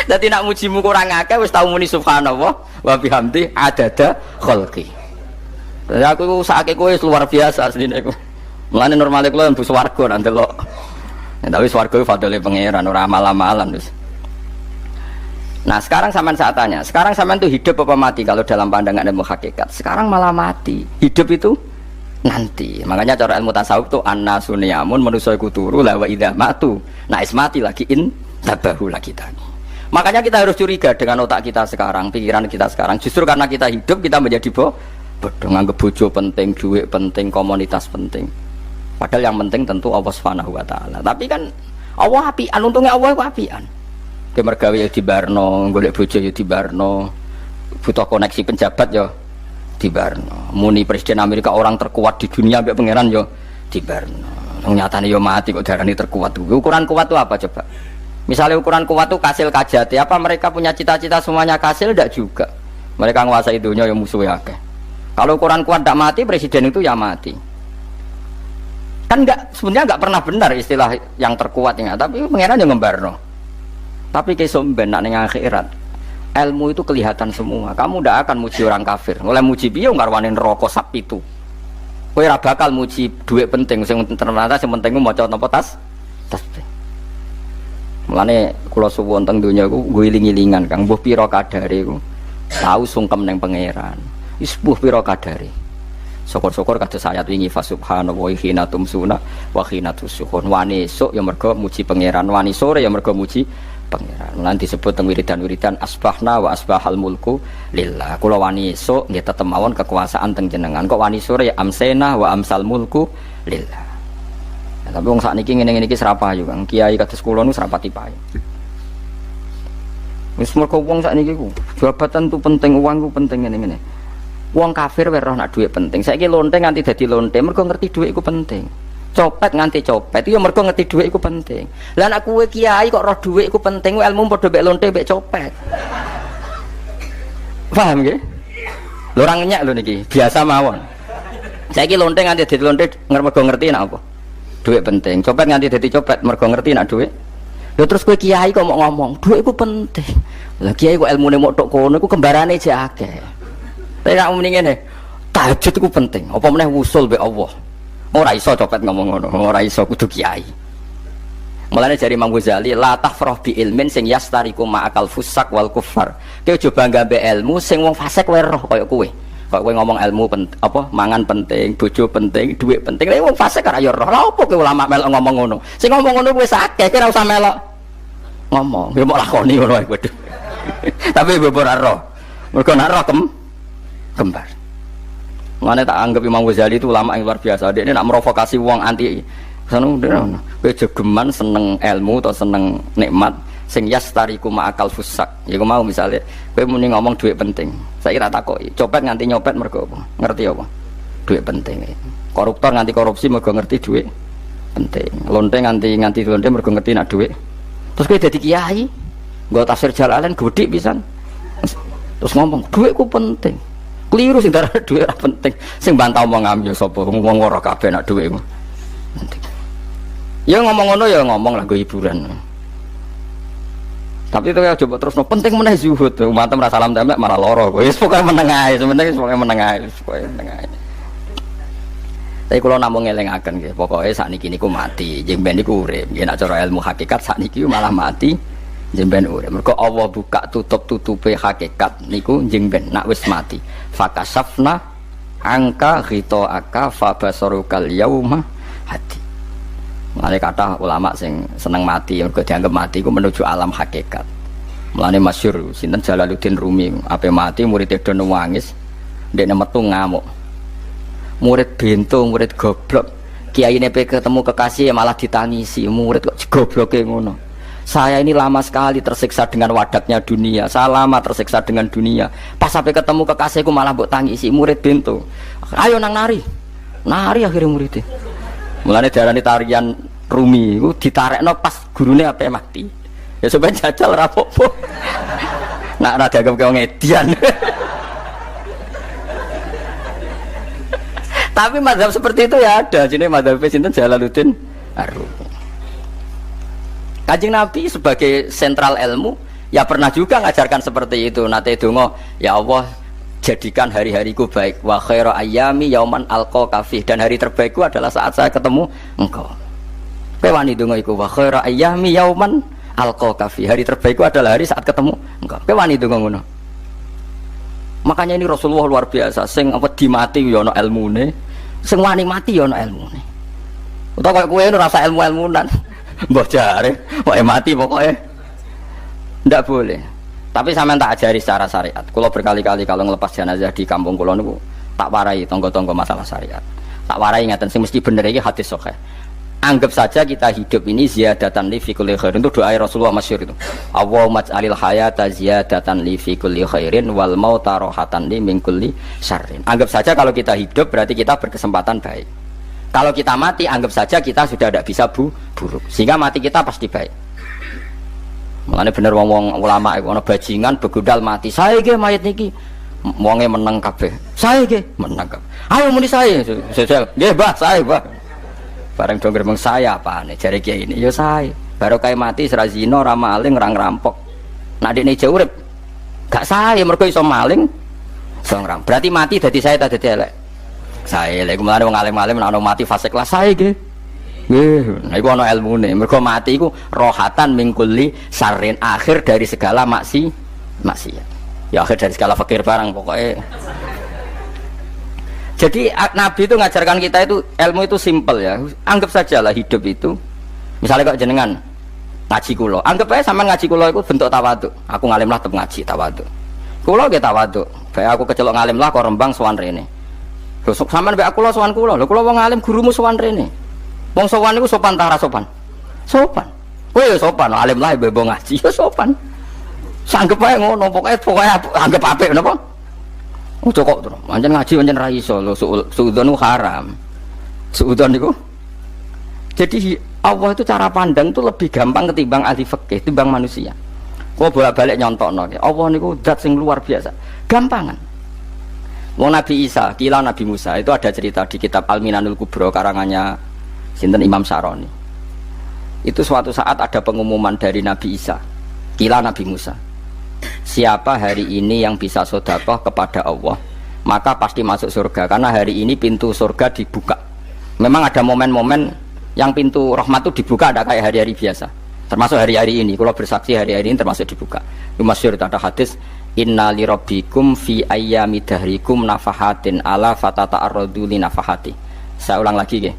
Dadi nak mujimu kurang akeh wis tau muni subhanallah wa bihamdi adada khalqi. Dadi aku sakake kowe luar biasa asline aku. Mulane normale kula mlebu swarga nak ndelok. Tapi swarga fadhole pangeran ora amal-amalan terus. Nah, sekarang sampean saat tanya, sekarang sampean tuh hidup apa mati kalau dalam pandangan ilmu hakikat? Sekarang malah mati. Hidup itu nanti. Makanya cara ilmu tasawuf tuh annasu niyamun manusa iku turu la wa idza matu. Nah, mati lagi in tabahu lagi tani. Makanya kita harus curiga dengan otak kita sekarang, pikiran kita sekarang. Justru karena kita hidup kita menjadi bodoh, nganggep bojo penting, duit penting, komunitas penting. Padahal yang penting tentu Allah Subhanahu wa taala. Tapi kan Allah apian, untungnya Allah itu apian. Ke mergawe ya dibarno, golek bojo ya dibarno. Butuh koneksi penjabat ya dibarno. Muni presiden Amerika orang terkuat di dunia mbek pangeran ya dibarno. Nyatane ya mati kok darani terkuat. Ukuran kuat itu apa coba? Misalnya ukuran kuat itu kasil kajati, apa mereka punya cita-cita semuanya kasil? Tidak juga. Mereka nguasai dunia yang musuhnya akeh. Kalau ukuran kuat tidak mati, presiden itu ya mati. Kan enggak, sebenarnya enggak pernah benar istilah yang terkuat ini, tapi pangeran yang ngembarno. Tapi kesomben nak ning akhirat, ilmu itu kelihatan semua. Kamu ndak akan muji orang kafir. Oleh muji piye ngarwani neraka sak pitu. Kowe ora bakal muji duit penting, sing ternyata sing penting ku maca napa tasbih. Mulane kula suwun teng donya ku ngiling-ilingan Kang mbuh pira kadare ku tau sungkem ning pangeran. Wis mbuh pira kadare. Syukur-syukur kados ayat wingi fa subhanallahi hina tumsuna wa hina tusyuhun. Wani esuk ya mergo muji pangeran, wani sore ya mergo muji pangeran. Lan disebut teng wiridan-wiridan asbahna wa asbahal mulku lillah. Kula wani esuk nggih tetep mawon kekuasaan teng jenengan. Kok wani sore ya amsena wa amsal mulku lillah. Ya, tapi wong sakniki ngene-ngene iki serapayu Kang. Kiai kados kula nu serapati payu. Wis mergo wong sakniki ku jabatan tu penting, uang ku penting ngene-ngene. Wong kafir wae roh nak dhuwit penting. Saiki lonte nganti dadi lonte mergo ngerti dhuwit iku penting. Copet nganti copet itu ya mergo ngerti dhuwit iku penting. Lah nek kowe kiai kok roh dhuwit iku penting, ilmu padha mek lonte mek copet. Paham nggih? Lho ora ngenyak lho niki, biasa mawon. Saiki lonte nganti dadi lonte mergo ngerti nek apa? Dhuwit penting. Copet nganti dadi copet mergo ngerti nek dhuwit. Lho terus kowe kiai kok mau ngomong, dhuwit iku penting. Lah kiai kok ilmune mok tok kono iku kembarane jek akeh. Tapi nak muni ngene, tahajud itu penting. Apa meneh wusul be Allah. Ora iso copet ngomong ngono, ora iso kudu kiai. Mulane jari Imam Ghazali, la tafrah bi ilmin sing yastariku ma'akal fusak wal kufar. Kowe coba nggambe ilmu sing wong fasik wae roh kaya kowe. Kok kowe ngomong ilmu apa mangan penting, bojo penting, dhuwit penting. Lah wong fasik ora ya roh. Lah opo kowe ulama melok ngomong ngono? Sing ngomong ngono wis akeh, kowe ora usah melok ngomong. Ya mok lakoni ngono wae waduh. Tapi ora roh. Mergo nek roh kembar. Mana tak anggap Imam Ghazali itu ulama yang luar biasa. Dia ini nak merovokasi wong anti seneng kowe jogeman seneng ilmu atau seneng nikmat sing yastariku ma'akal fusak. Ya mau misalnya kowe muni ngomong duit penting. Saiki tak takoki, copet nganti nyopet mergo apa? Ngerti apa? Duit penting. Koruptor nganti korupsi mergo ngerti duit penting. Lonte nganti lonte mergo ngerti nak dhuwit. Terus kowe dadi kiai, nggo tafsir Jalalain gede pisan. Terus ngomong, dhuwitku penting. Keliru sing darah dhuwit ora penting. Sing bantah omong ya sapa? Ngomong ora kabeh nak dhuwitmu. Penting. Ya ngomong ngono ya ngomong lah nggo hiburan. Tapi itu ya coba terus penting meneh zuhud. Umatem ra salam templek malah lara. Wis pokoke meneng ae, sementing pokoke meneng ae, pokoke meneng ae. Tapi kalau namung ngelingaken nggih, pokoke sakniki niku mati, jemben niku urip. Nggih nek cara ilmu hakikat sakniki malah mati, jemben urip. Mergo Allah buka tutup-tutupe hakikat niku jemben nak wis mati. Fakasafna angka ghita'aka fabasarukal yauma hadi. Mulane kata ulama sing seneng mati mergo dianggap mati iku menuju alam hakikat. Mulane masyhur sinten Jalaluddin Rumi, ape mati murid do nangis, ndekne metu ngamuk. Murid bento, murid goblok. Kiai ini ketemu kekasih malah ditangisi. Murid kok gobloke ngono. Saya ini lama sekali tersiksa dengan wadaknya dunia. Saya lama tersiksa dengan dunia. Pas sampai ketemu kekasihku malah mbok tangisi. Murid bento. Ayo nang nari. Nari akhirnya muridnya. Mulane diarani tarian Rumi iku ditarekno pas gurune ape mati. Ya sampeyan jajal ora apa-apa. Nak ora dianggap kaya ngedian. Tapi mazhab seperti itu ya ada. Jadi mazhab sinten Jalaluddin Ar-Rumi. Kanjeng Nabi sebagai sentral ilmu ya pernah juga ngajarkan seperti itu. Nate donga, ya Allah jadikan hari-hariku baik. Wa khairu ayyami yauman alqa kafih, dan hari terbaikku adalah saat saya ketemu engkau. Kowe wani donga iku wa khairu ayyami yauman alqa kafih. Hari terbaikku adalah hari saat ketemu engkau. Kowe wani donga ngono. Makanya ini Rasulullah luar biasa, sing apa dimati ya ana ilmune, sing wani mati ya ana ilmune. Utawa kowe ora rasa ilmu-ilmunan. Mbah jare, wae mati pokoknya. Ndak boleh. Tapi sampean tak ajari secara syariat. Kula berkali-kali kalau ngelepas jenazah di kampung kula niku tak warai tangga-tangga masalah syariat. Tak warai ngaten sing mesti bener iki hadis sahih. Anggap saja kita hidup ini ziyadatan li fi kulli khairin, itu doa Rasulullah masyhur itu. Allahumma ij'alil hayata ziyadatan li fi kulli khairin wal mauta rahatan li min kulli syarrin. Anggap saja kalau kita hidup berarti kita berkesempatan baik. Kalau kita mati anggap saja kita sudah tidak bisa buruk. Sehingga mati kita pasti baik. Mulane bener wong-wong ulama iku ana bajingan begudal mati. Saya nggih mayit niki wonge meneng kabeh. Saya nggih meneng kabeh. Ayo muni saya. Nggih, Mbah, saya, Mbah. Bareng dong gremeng saya apane jare kiai ini ya saya. Baru kae mati ora zina, ora maling, ora ngerampok. Nek dekne jauh urip gak saya mergo iso maling, iso ngerampok. Berarti mati dadi saya ta dadi elek. Saya lek mulane wong alim-alim nek ana mati fase kelas saya nggih. Nggih, nah iku ana ilmune. Mergo mati iku rohatan mingkuli sarin, akhir dari segala maksiat. Ya akhir dari segala fakir barang pokoknya. Jadi Nabi itu ngajarkan kita itu ilmu itu simpel ya. Anggap saja lah hidup itu. Misalnya kok jenengan ngaji kulo, anggap aja sama ngaji kulo itu bentuk tawaduk. Aku ngalim lah tetap ngaji tawaduk. Kulo ge tawaduk. Kayak aku kecelok ngalim lah kok Rembang sowan rene. Lho sampean mbek aku lo sowan kulo. Lho kulo wong ngalim gurumu sowan rene. Wong sowan niku sopan ta ora sopan? Sopan. Kowe ya sopan, alim lah mbok ngaji ya sopan. Sanggep ae ngono, pokoke anggap apik napa? Ojo kok terus, pancen ngaji pancen ra iso lho, suudzon ku haram. Suudzon niku. Jadi Allah itu cara pandang itu lebih gampang ketimbang ahli fikih, ketimbang manusia. Kok bolak-balik nyontokno, Allah niku zat sing luar biasa. Gampangan. Wong Nabi Isa, kila Nabi Musa, itu ada cerita di kitab Al-Minanul Kubra karangannya sinten Imam Syaroni. Itu suatu saat ada pengumuman dari Nabi Isa, kila Nabi Musa. Siapa hari ini yang bisa sedekah kepada Allah, maka pasti masuk surga, karena hari ini pintu surga dibuka. Memang ada momen-momen yang pintu rahmat itu dibuka, ada kayak hari-hari biasa. Termasuk hari-hari ini, kalau bersaksi hari-hari ini termasuk dibuka. Masyhur ada hadis, inna li rabbikum fi ayyami dahrikum nafahatin ala fatata'arradu li nafahati. Saya ulang lagi ya.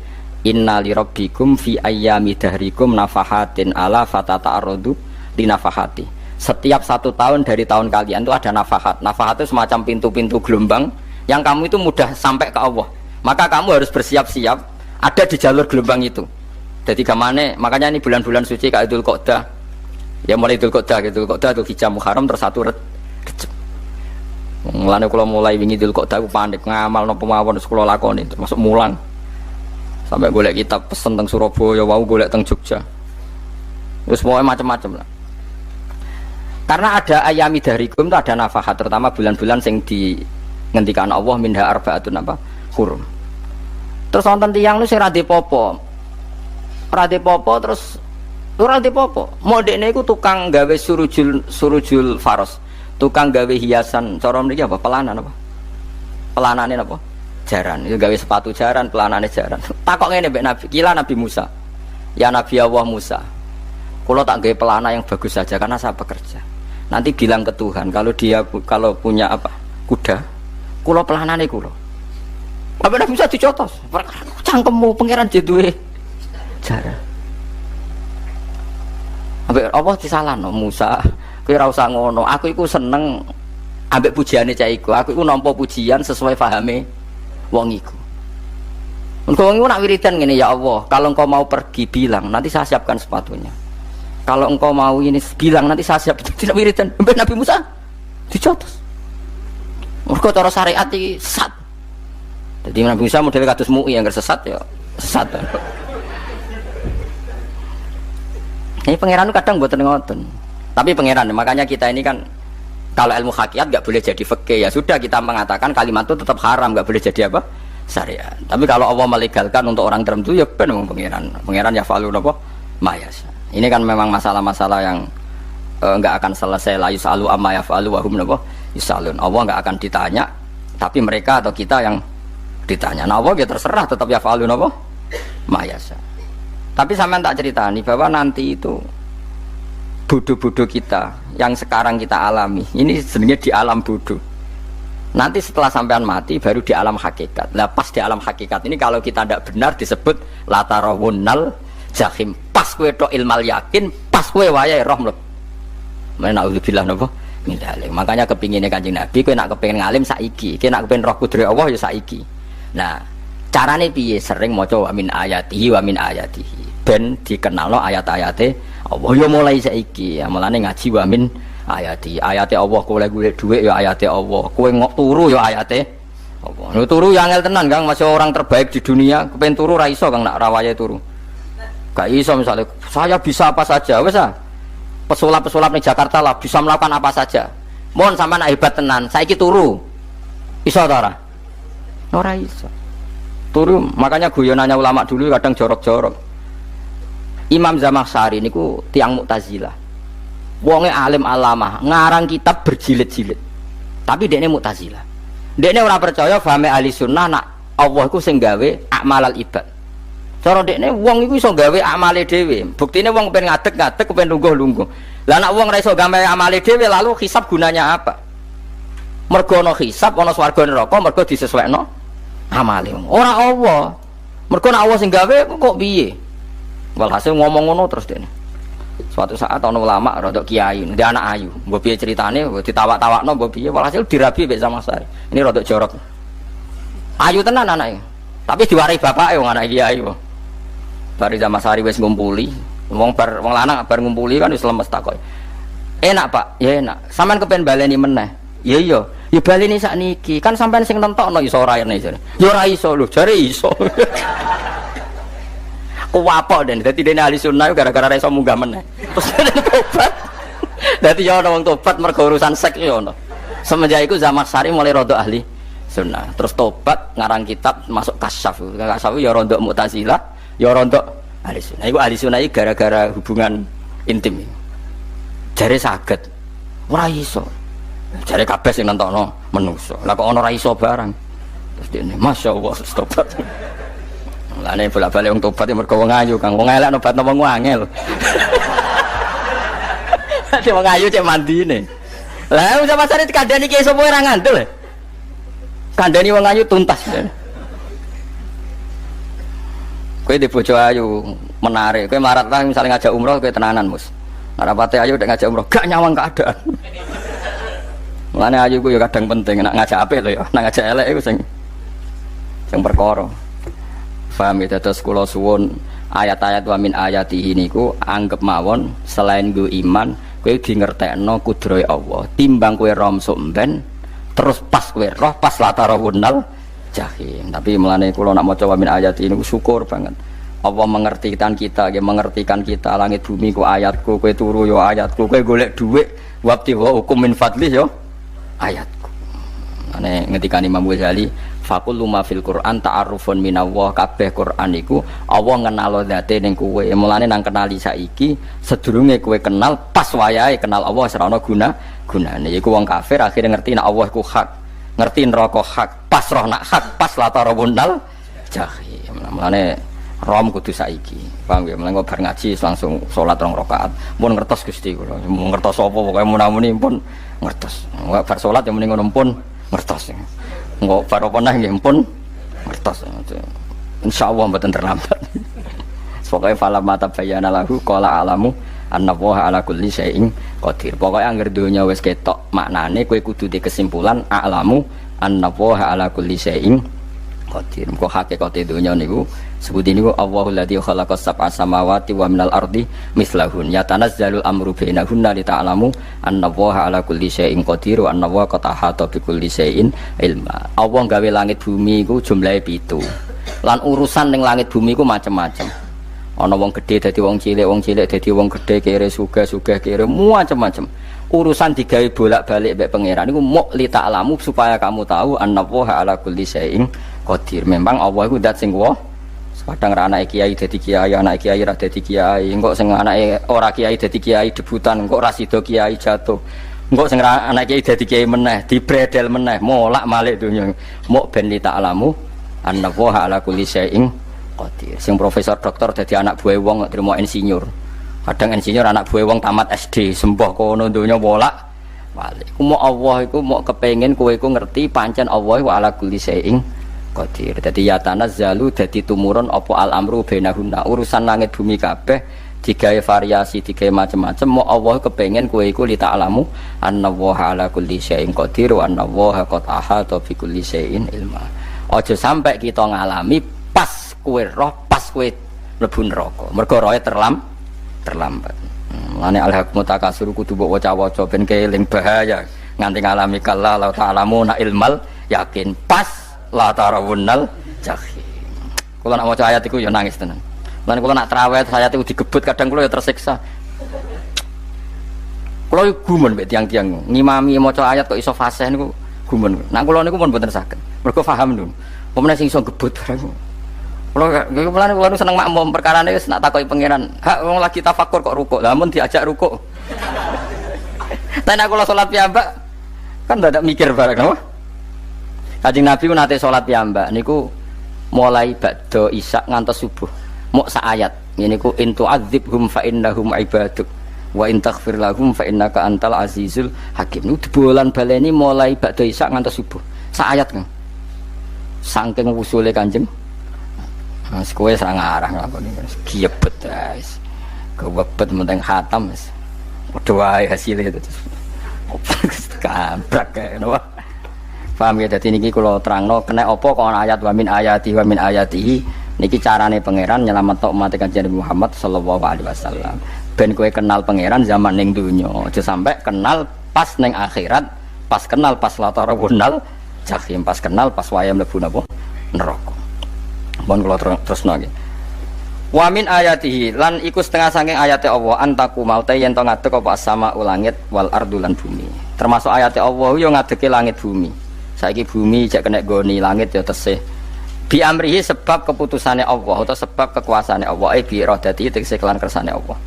Inna li rabbikum fi ayyami dahrikum nafahatin ala fatata'arradu li nafahati. Setiap 1 tahun dari tahun kalian itu ada nafahat. Nafahat itu semacam pintu-pintu gelombang yang kamu itu mudah sampai ke Allah. Maka kamu harus bersiap-siap ada di jalur gelombang itu. Jadi kemana? Makanya ini bulan-bulan suci kayak Dzul Qa'dah. Ya mulai Dzul Qa'dah gitu, Dzul Qa'dah, Dzul Hijjah, Muharram terus 1 Rejab. Mulane kalau mulai wingi Dzul Qa'dah aku panik ngamal napa mawon terus kula lakoni termasuk mulang. Sampai golek kitab pesen teng Surabaya, wau golek teng Jogja. Terus pokoknya macam-macam lah. Karena ada ayami darikum itu ada nafahat, terutama bulan-bulan sing di ngendikan Allah minha arbaatun apa hurum. Terus wonten tiyang lu sing ra dipopo. Ra dipopo terus ora dipopo. Modene iku tukang gawe surujul faros. Tukang gawe hiasan, cara mriki apa? Pelanan apa? Pelanane apa? Jaran. Itu gawe sepatu jaran, pelanane jaran. Takok ngene mbek Nabi, kila Nabi Musa. Ya Nabi Allah Musa. Kalau tak gawe pelana yang bagus saja karena saya bekerja. Nanti bilang ke Tuhan kalau punya apa? Kuda. Kulo pelanane kulo. Apa Nabi Musa dicotos? Cangkemmu pangeran duwe jaran. Ambek apa disalahno Musa? Kowe ora usah ngono. Aku iku seneng ambek pujiane cah iku. Aku iku nampa pujian sesuai pahame wong iku. Engko wong iku nak wiridan ngene, ya Allah, kalau engkau mau pergi bilang, nanti saya siapkan sepatunya. Kalau engkau mau ini bilang, nanti saya siap. Tidak wiridan. Ambek Nabi Musa dicotos. Mergo cara syariat iki sesat. Jadi Nabi Musa model kados MUI yang sesat ya sesat. Ini pangeran kadang buat ngoten. Tapi pangeran, makanya kita ini kan kalau ilmu hakikat nggak boleh jadi fikih, ya sudah kita mengatakan kalimat itu tetap haram, nggak boleh jadi apa syariat. Tapi kalau Allah melegalkan untuk orang tertentu ya benar pangeran ya falu apa mayas. Ini kan memang masalah-masalah yang nggak akan selesai. La yusalu amma yafalu wa hum yusalun. Allah nggak akan ditanya, tapi mereka atau kita yang ditanya. Nah Allah ya terserah tetap ya falu apa mayas. Tapi sampean tak ceritani bahwa nanti itu bodoh-bodoh kita yang sekarang kita alami ini sebenarnya di alam bodoh. Nanti setelah sampean mati baru di alam hakikat. Nah pas di alam hakikat ini kalau kita tidak benar disebut latarawunnal jahim. Pas kue tok ilmal yakin, pas kue wayai roh mleb. Mana naudzubillah napa min dzalik. Makanya kepinginnya Kanjeng Nabi kowe nak kepengin ngalim saiki, kowe nak kepengin roh kudrat Allah ya saiki. Nah, carane piye? Sering maca wa min ayatihi wa min ayatihi. Ben dikenalno ayat-ayate Allah ya mulai saiki. Ya mulane ngaji wa min ayati. Ayate Allah kowe golek dhuwit ya ayate Allah. Kowe ngok turu ya ayate Allah. Nek turu ya angel tenan Kang, masih orang terbaik di dunia. Kepen turu ra iso Kang nak rawaye turu. Gak iso misalnya saya bisa apa saja wis ah. Pesulap-pesulap di Jakarta lah bisa melakukan apa saja. Mohon sampean hebat tenan. Saiki turu. Iso ta ora? Ora iso. Turu makanya guyonannya ulama dulu kadang jorok-jorok. Imam Zamakhsyari niku tiang Mu'tazilah. Wonge alim alamah, ngarang kitab berjilid-jilid. Tapi dekne Mu'tazilah. Dekne ora percaya fahame ahli sunnah nak Allah iku sing gawe amalal ibad. Cara dekne wong iku iso gawe amale dhewe. Buktine wong pengen ngadeg-ngadeg, pengen lungguh-lungguh. Lah nak wong ora iso gawe amale dhewe lalu hisab gunanya apa? Mergo ana hisab, ana swarga neraka, mergo disesuaikno amale. Ora Allah. Mergo nak Allah sing gawe kok piye? Walhasil ngomong ngono terus dene. Suatu saat ana ulama rodok kiai, ndek anak ayu. Mbok piye critane, mbok ditawak-tawakno mbok piye, walhasil dirabi mbek Zamakhsyari. Ini rodok jorok. Ayu tenan anake. Tapi diwarai bapake wong anak kiai kok. Bari Zamakhsyari wis ngumpuli, wong lanang bar ngumpuli kan wis lemes takoki. Enak Pak, ya enak. Sampeyan kepen baleni meneh. Ya iya, ya baleni sakniki. Kan sampeyan sing nentokno iso ora ene jare. Ya ora iso lho, jare iso. Kuwapok dan dadi dene ahli sunnah gara-gara iso munggah meneh. Terus tobat. Dadi ya ana wong tobat mergo urusan seks ya ono. Semenjak iku Zamakhsyari mulai rodok ahli sunnah. Terus tobat ngarang kitab masuk kasyaf. Kasyaf ya rodok Mu'tazilah, ya rodok ahli sunnah. Iku ahli sunnah iki gara-gara hubungan intim. Jare saged. Ora iso. Jare kabeh sing nentokno menungso. Lah kok ana ora iso barang. Terus dene masyaallah tobat. Lane bolak-balik wong tobat mergo wong ayu Kang. Wong elek nobatno wong angel. Dadi wong ayu cek mandine. Lah usah pasane dikandani ki sapa ora ngandel. Kandani wong ayu tuntas. Kowe di bojo ayu menarik. Kowe marat lah misalnya ngajak umroh kowe tenanan, Mus. Rapate ayu nek ngajak umroh gak nyawang keadaan. Lane ayu ku ya kadang penting nek ngajak apik lho ya. Nek ngajak elek iku sing perkara. Paham ya, terus kula suwun ayat-ayat wa min ayatihi niku anggap mawon selain gue iman kowe di ngertekno kudrohe Allah timbang kowe rom sok mben terus pas kowe roh pas latarawunnal jahim. Tapi mulane kula nak maca wa min ayati niku syukur banget. Allah mengertikan kita, dia mengertikan kita langit bumi ku ayatku, kowe turu yo ayatku, kowe golek dhuwit wabti wa hukum min fadli yo ayatku. Ane ngendikane Imam Ghazali, faqul ma fil Qur'an ta'arufun minallah, kabeh Qur'an iku Allah ngenalo zate ning kowe. Mulane nang kenali saiki sedurunge kowe kenal pas wayahe kenal Allah ora ana gunane. Iku wong kafir akhire ngerti nek Allah iku hak, ngerti neraka hak, pas roh nak hak, pas latarabunal jahim. Mulane rom kudu saiki. Paham ya? Mulai bar ngaji langsung salat 2 rakaat. Mun ngertos Gusti kula. Mun ngertos apa pokoke munamuni pun ngertos. Enggak bar salat yang mending ngono pun ngertos. Enggak bar apa neh nggih pun ngertos. Insyaallah mboten terlambat. Pokoke fala mata bayana lahu qala alamu annallaha ala kulli syai'in qadir. Pokoke anggere donya wis ketok maknane kowe kudu di kesimpulan alamu annallaha ala kulli syai'in qadir. Kok hakikate donya niku sebut niku Allahul ladzi khalaqas sab'a samawati wa minal ardi mislahun yatanazzalul amru bainahunna li ta'lamu annallaha ala kulli syai'in qadir wa annallaha qad ahata bi kulli syai'in ilma. Allah gawe langit bumi iku jumlahe 7. Lan urusan ning langit bumi iku macam-macam. Ana wong gedhe dadi wong cilik dadi wong gedhe, kere sugih kere macam-macam. Urusan digawe bolak-balik mbek pangeran niku muk li ta'lamu supaya kamu tahu annallaha ala kulli syai'in qadir. Memang Allah iku zat sing kadang ra anake kiai dadi kiai, anake kiai ra dadi kiai, engko sing anake ora kiai dadi kiai debutan, engko ra sida kiai jatuh. Engko sing anake kiai dadi kiai meneh, dibredel meneh, molak-malik donya. Muk ben li ta'lamu annallaha ala kulli syai'in qadir. Sing profesor doktor dadi anak buah wong trimo insinyur. Kadang insinyur anak buah wong tamat SD, sembah kono donya bolak-balik. Ku muk Allah iku muk kepengin kowe iku ngerti pancen Allah wa ala kulli syai'in qadir. Dadi ya tanazzalu dadi tumurun apa al amru bainahunna. Urusan langit bumi kabeh digawe variasi, digawe macam-macam. Mo Allah kepengin kowe iku li ta'lamu annallaha ala kulli syai'in qadir wa annallaha qad ahata bi kulli syai'in ilma. Aja sampai kita ngalami pas kowe roh, pas kowe mlebu neraka. Mergo rohe terlambat. Mulane al-haqmu takasur kudu mbok waca-waca ben keling bahaya nganti ngalami kala la ta'lamu na ilmal yakin pas la tarawunnal jahim. Kula nak maca ayat iku ya nangis tenan. Lan kula nak traweh ayat iku digebut kadang kula ya tersiksa. Kula gumun mbek tiang-tiang ngimami maca ayat kok iso fasih niku gumun. Nak kula niku pun mboten saged. Mergo paham lho. Pemene sing iso gebut barang. Kula seneng makmum perkarane wis nak takoki pangeran. Hak wong lagi tafakur kok rukuk. Lah mun diajak rukuk. Tapi nak kula salat piyambak kan ndak mikir barang napa? Kanjeng Nabi ku nate salat piyambak niku mulai ba'da isya ngantos subuh. Muk sak ayat. Niku in tu'adzibhum fa innahum ibaduk wa in taghfir lahum fa innaka antal azizul hakim. Niku dibolan baleni mulai ba'da isya ngantos subuh. Sak ayat kan. Saking usule Kanjeng. Mas kowe sak ngarah nglakoni giebet guys. Kewebet menteng khatam wis. Padha wae hasile itu. Kabrak kae napa. Paham ya, dadi niki kula terangno kena apa kok ana ayat wa min ayatihi niki carane pangeran nyelametno umat Kanjeng Muhammad sallallahu alaihi wasallam. Ben kowe kenal pangeran zaman ning donya, aja sampai kenal pas ning akhirat, pas kenal pas latarabunal jahim, pas kenal pas waya mlebu napa neraka. Mun kula terusno nggih. Wa min ayatihi lan iku setengah saking ayate Allah antaku maute yen to ngadeg apa sama langit wal ardu lan bumi. Termasuk ayate Allah yo ngadege langit bumi. Saiki bumi cek kena goni langit ya tesih bi amrihi sebab keputusane Allah atau sebab kekuasaane Allah bi iradati tegese kelan kersane Allah.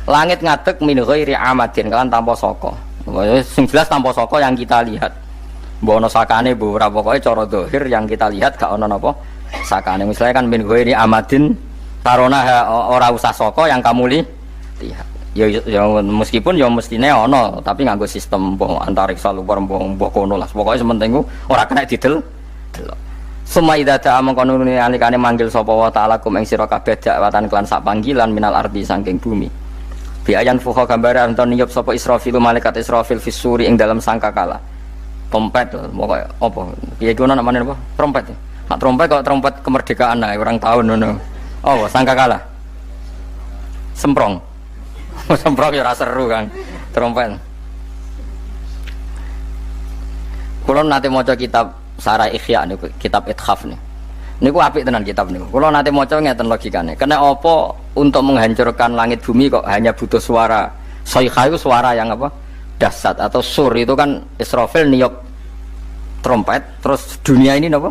Langit ngadeg min ghairi amadin kan tanpa saka. Sing jelas tanpa saka yang kita lihat. Mbok ana sakane mbok ora pokoke cara zahir yang kita lihat gak ana napa sakane. Misalnya kan min ghairi amadin tarona ora usah saka yang kamu lihat. Ya meskipun ya mestine ana tapi nganggo sistem antariksa luar mbok kono lah pokoke sementing ku ora kena didel delok summa idza ta'a mangkono nalikane manggil sapa wa ta'ala kum ing sira kabeh dakwatan kelan sak panggilan minal ardi saking bumi bi ayan fuha gambaran to niyup sapa Israfil malaikat Israfil fisuri ing dalam sangkakala trompet pokoke apa piye ku ana namane apa trompet nak trompet kok trompet kemerdekaan ae orang tahun ngono oh sangkakala semprong semprong ya seru kan trompet. Kula nate maca kitab Sarah Ikhya niku kitab Ithaf nih. Niku apik tenan kitab niku. Kula nate maca ngeten logikane. Kena apa untuk menghancurkan langit bumi kok hanya butuh suara. Sayha itu suara yang apa? Dahsyat atau sur itu kan Israfil niup trompet terus dunia ini napa?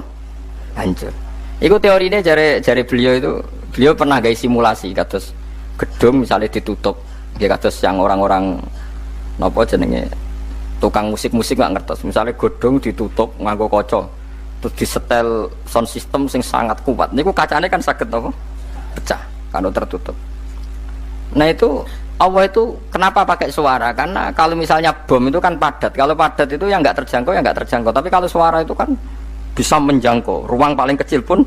Hancur. Iku teorinya jare beliau itu, beliau pernah gawe simulasi kados gedung misalnya ditutup. Ya kados yang orang-orang napa jenenge tukang musik-musik nggak ngertos. Misalnya gedung ditutup nganggo kaca. Terus disetel sound system sing sangat kuat. Niku kacanya kan sakit apa? Pecah kalau tertutup. Nah itu Allah itu kenapa pakai suara? Karena kalau misalnya bom itu kan padat. Kalau padat itu yang nggak terjangkau ya nggak terjangkau. Tapi kalau suara itu kan bisa menjangkau. Ruang paling kecil pun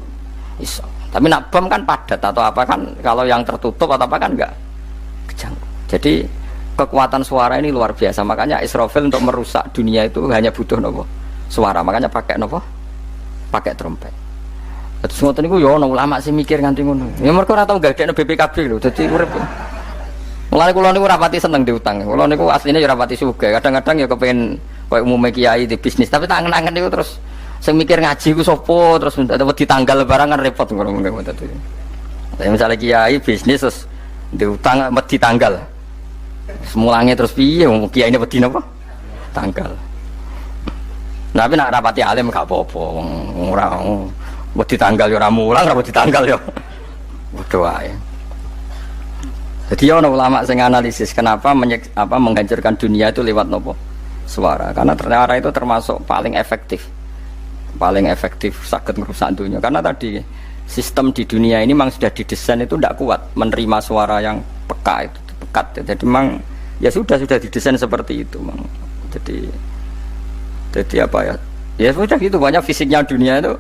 bisa. Tapi nak bom kan padat atau apa kan? Kalau yang tertutup atau apa kan nggak kejangkau. Jadi kekuatan suara ini luar biasa. Makanya Israfil untuk merusak dunia itu hanya butuh nopo suara. Makanya pakai nopo? Pakai trompet. Terus ngoten niku ya ana ulama sing mikir nganti ngono. Ya mergo ora tau gagekno BPKB lho. Dadi urip. Mulane kula niku ora pati seneng diutang. Kula niku asline ya ora pati sugih. Kadang-kadang ya kepengin koyo umume kiai di bisnis, tapi tak angen-angen niku terus sing mikir ngaji ku sapa terus wedi tanggal lebaran kan repot ngono ngoten dadi. Misalnya kiai bisnis terus diutang wedi tanggal. Semulange terus piye wong kiai ini wedi napa? Tanggal. Tapi nak rapati alim gak apa-apa, ora wedi tanggal ya ora mulang, ora wedi tanggal ya. Waduh wae. Jadi ana ulama sing analisis kenapa menghancurkan dunia itu lewat nopo? Suara. Karena ternyata itu termasuk paling efektif. Paling efektif saged merusak dunia. Karena tadi sistem di dunia ini memang sudah didesain itu tidak kuat menerima suara yang peka itu, pekat. Jadi memang ya sudah didesain seperti itu, memang. Jadi apa ya? Ya sudah gitu, banyak fisiknya dunia itu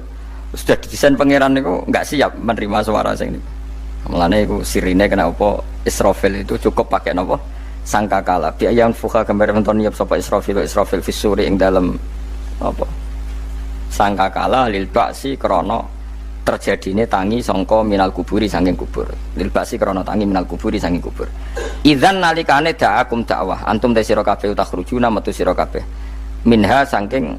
sudah didesain pangeran itu nggak siap menerima suara sing ini. Mulane iku sirine kena apa Israfil itu cukup pakai napa? Sangkakala. Bi ayam fuka gambar menton niap sapa Israfil fisuri ing dalam apa? Sangkakala lil ba'si krana terjadine tangi sangka minal kuburi saking kubur. Lil ba'si krana tangi minal kuburi saking kubur. Idzan nalikane da'akum dakwah antum te sira kabeh takhrujuna metu sira kabeh. Minha saking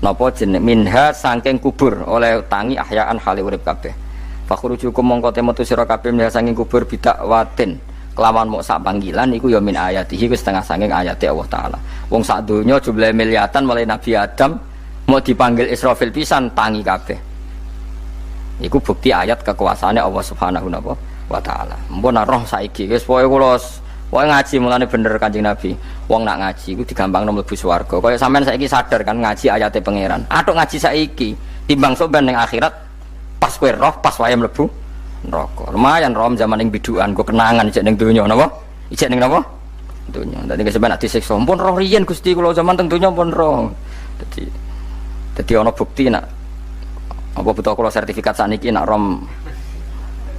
napa jeneng minha saking kubur oleh tangi ahyaan hale urip kabeh. Fakhrujukum mongko te metu sira kabeh minha saking kubur bidak watin kelawan mok sak panggilan iku ya min ayatihi wis setengah saking ayate Allah taala. Wong sak donya jumlahe miliatan mulai Nabi Adam mau dipanggil Israfil pisan tangi kabeh. Iku bukti ayat kekuasaane Allah Subhanahu wa taala. Mpun roh saiki wis pokoke kula wong ngaji mulane bener Kanjeng Nabi. Wong nak ngaji iku digampangno mlebu swarga. Kaya sampean saiki sadar kan ngaji ayate pangeran. Atuk ngaji saiki timbang sampean ning akhirat pas kowe roh pas wae mlebu neraka. Lumayan rom zaman ning bidukan go kenangan ijek ning donya napa? Ijek ning napa? Donya. Dadi sampean nak disiksa pun roh riyen Gusti kula zaman teng donya pun roh. Dadi ana bukti nak apa butuh kula sertifikat saniki nak rom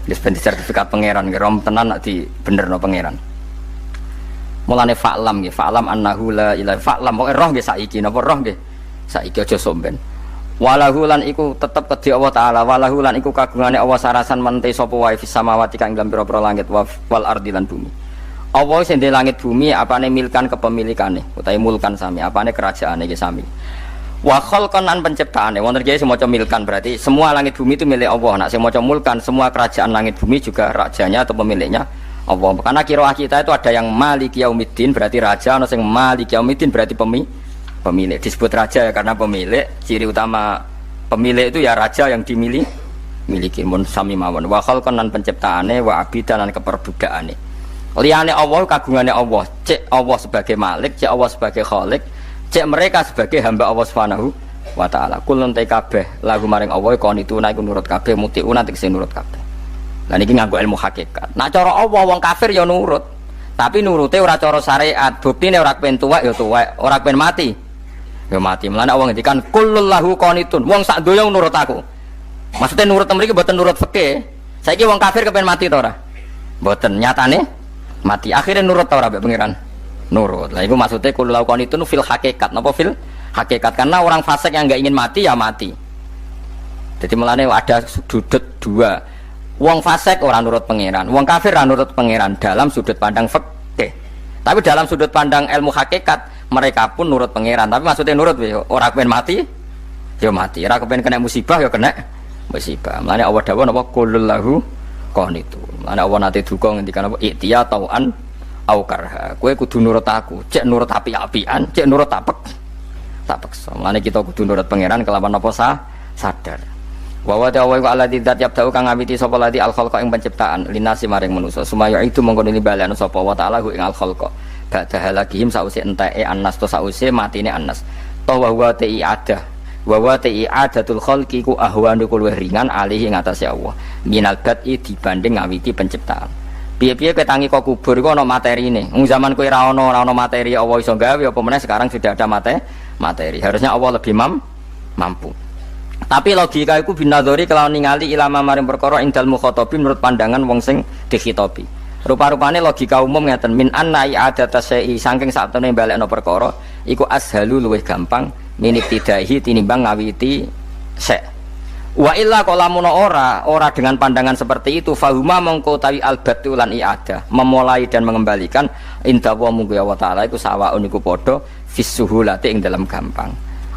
wis ben sertifikat pangeran nggih rom tenan nak di benerno pangeran. Mulane fa'lam nggih, fa'lam annahu la ilaha fa'lam pokoke roh nggih saiki napa roh nggih saiki aja somben. Walahu lan iku tetep kedhi Allah taala, walahu lan iku kagungane Allah sarasan mente sapa wae fis samawati kang dalam pira-pira langit wal ardi lan bumi. Allah sing ndek langit bumi apane milkan kepemilikane utawi mulkan sami, apane kerajaane iki sami. Wa khalqan an penciptaane wonten kiye sing maca milkan berarti semua langit bumi itu milik Allah. Nak sing maca mulkan semua kerajaan langit bumi juga rajanya atau pemiliknya Allah. Karena qiraah kita itu ada yang Maliki Yaumiddin berarti raja, ana sing Maliki Yaumiddin berarti pemilik. Disebut raja ya karena pemilik. Ciri utama pemilik itu ya raja yang dimiliki. Mun sami mawon. Wa khalqan lan penciptaane wa abidan lan keperbudakane. Liyane Allah kagungane Allah. Cek Allah sebagai Malik, cek Allah sebagai Khalik, cek mereka sebagai hamba Allah Subhanahu wa taala. Kulun ta kabeh lagu maring Allah kon itu naik nurut kabeh mutiuna tegese nurut kabeh. Lah niki nganggo ilmu hakikat. Nah cara Allah wong kafir ya nurut. Tapi nurute ora cara syariat. Buktine ora kepen tuwek ya tuwek, ora kepen mati. Ya mati. Mulane Allah ngendikan kullul lahu qanitun. Wong sak donya nurut aku. Maksudnya nurut mriki mboten nurut fikih. Saiki wong kafir kepen mati ta ora? Mboten. Nyatane mati. Akhirnya nurut ta ora mbek pangeran? Nurut. Lah iku maksudnya kullul lahu qanitun fil hakikat. Napa fil hakikat? Karena orang fasik yang enggak ingin mati ya mati. Jadi mulane ada sudut dua. Wong fasik orang nurut pangeran, wong kafir orang nurut pangeran dalam sudut pandang fikih. Tapi dalam sudut pandang ilmu hakikat mereka pun nurut pangeran. Tapi maksudnya nurut orang pengen mati ya mati. Ora kepen kena musibah ya kena musibah. Mulane Allah dawuh napa qul lahu qanitu. Mulane Allah nate duka ngendikan apa iktiya tauan au karha. Kowe kudu nurut aku, cek nurut api-apian, cek nurut tak paksa. Mulane kita kudu nurut pangeran kelawan apa sadar. Wa wa ta'ala wa alladzi dzat yabda'u kang ngawiti sapa lati al khalqa ing penciptaan linasi maring manusa. Sumaya itu mongko nilibalen sapa wa ta'ala ing al khalqa. Ba'da halakihim sause enteke annas to sause matine annas. Ta wa wa ta'i adah. Wa wa ta'i adatul khalqi ku ahwanu kul ringan alih ing atase Allah. Minal bad'i dibanding ngawiti penciptaan. Piye-piye ketangi kok kubur iku ana materine. Wong zaman kowe ora ana materi Allah iso gawe apa meneh sekarang sudah ada materi. Harusnya Allah lebih mampu. Tapi logika iku binadzori kelawan ningali ilama maring perkara ing dalem mukhatabin menurut pandangan wong sing dikhitobi. Rupa-rupane logika umum ngeten min anna i'adata syai saking saktemene balekno perkara iku ashalu luwih gampang minibtidahi tinimbang ngawiti syai. Wa illa qalamun ora dengan pandangan seperti itu fahuma mongko tawi albatu lan i'adah memulai dan mengembalikan inda wa munggu wa taala iku sawaun iku padha fisuhulati ing dalam gampang.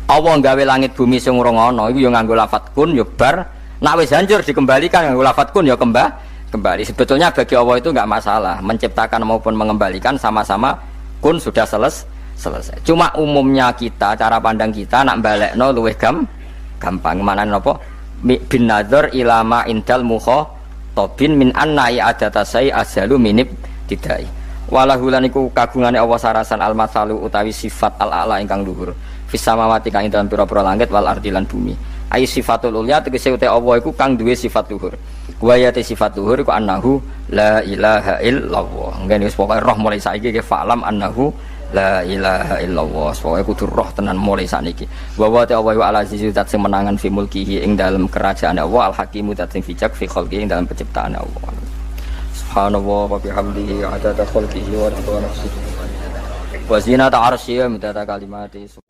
Allah nggawe langit bumi sing urung ana iku ya nganggo lafat kun ya bar nek wis hancur dikembalikan nganggo lafat kun ya kembali. Sebetulnya bagi Allah itu enggak masalah menciptakan maupun mengembalikan sama-sama kun sudah selesai. Cuma umumnya kita cara pandang kita nak balekno luwih gampang manane napa bin nadzar ilama indal mukhatabin min anna i'adata sai azalu minib tidai. Walahulan iku kagungane Allah sarasan al-masalu utawi sifat al-a'la ingkang luhur. Fis samawati kang dalam pira-pira langit wal ardi lan bumi. Ai sifatul ulya tegese uta Allah iku kang duwe sifat luhur. Wayate sifat luhur iku annahu la ilaha illallah. Ngene wis pokoke roh mulai saiki ke fa'lam annahu la ilaha illallah. Pokoke kudu roh tenan mulai saniki. Wa wa ta'ala wa ala azizu zat sing menangan fi mulkihi ing dalam kerajaan Allah al hakimu zat sing bijak fi khalqi ing dalam penciptaan Allah. Subhanallah wa bihamdihi adada khalqihi wa ridha nafsihi. Wa zinata arsyihi wa midada kalimatihi.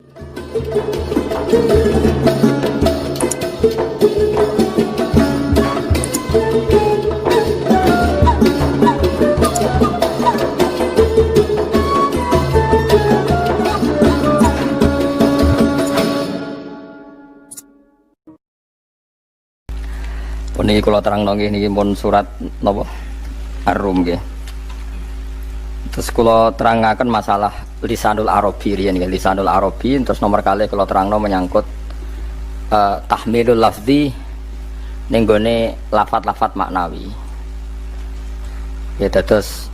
Niki kula terangno niki pun surat napa Ar-Rum nggih. Terus kula terangaken masalah lisanul Arabi riyen nggih, lisanul Arabi terus nomor kali kula terangno menyangkut tahmilul lafzi ning gone lafat-lafat maknawi. Ya terus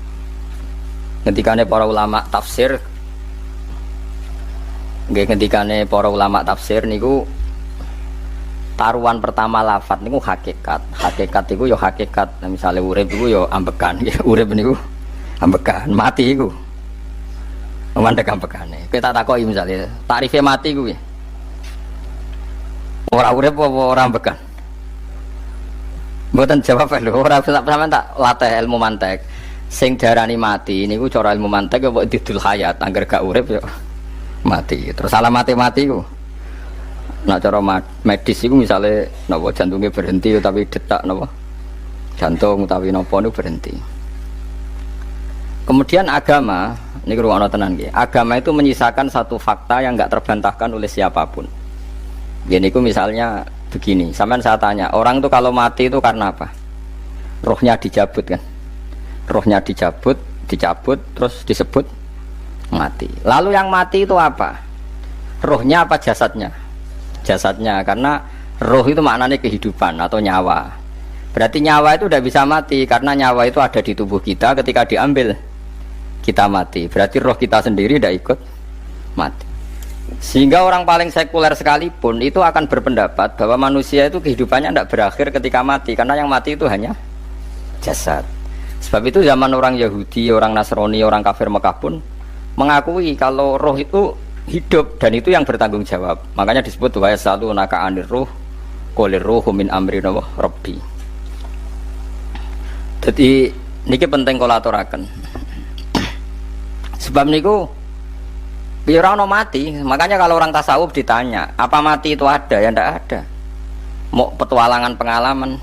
ngendikane para ulama tafsir nggih ngendikane para ulama tafsir niku taruhan pertama lafat niku hakikat iku ya hakikat. Nah, misalnya urip iku ya ambekan ya urip niku ambekan mati iku mandek ambekane. Kita takoki misalnya tarife mati iku piye? Ora urip apa ora ambekan? Mboten jawab lho, ora sampean tak latih ilmu mantek. Sing darani mati niku cara ilmu mantek ya kok didul hayat, angger gak urip ya mati. Terus alamate mati iku nak cara medis itu misalnya napa jantungnya berhenti tapi detak napa jantung tapi napa itu berhenti. Kemudian agama ini ruang tenan nggih. Agama itu menyisakan satu fakta yang enggak terbantahkan oleh siapapun. Gini ku misalnya begini, sampean saya tanya, orang itu kalau mati itu karena apa? Rohnya dicabut kan? Rohnya dicabut terus disebut mati. Lalu yang mati itu apa? Rohnya apa jasadnya? Jasadnya, karena roh itu maknanya kehidupan atau nyawa. Berarti nyawa itu tidak bisa mati karena nyawa itu ada di tubuh kita, ketika diambil kita mati. Berarti roh kita sendiri tidak ikut mati. Sehingga orang paling sekuler sekalipun itu akan berpendapat bahwa manusia itu kehidupannya tidak berakhir ketika mati, karena yang mati itu hanya jasad. Sebab itu zaman orang Yahudi, orang Nasrani, orang kafir Mekah pun mengakui kalau roh itu hidup dan itu yang bertanggung jawab. Makanya disebut wa yasalunaka anir ruh qul ruhu min amri rabbi. Jadi niki penting kula aturaken. Sebab niku biar orang mati. Makanya kalau orang tasawuf ditanya apa mati itu ada, ya ndak ada. Mau petualangan pengalaman.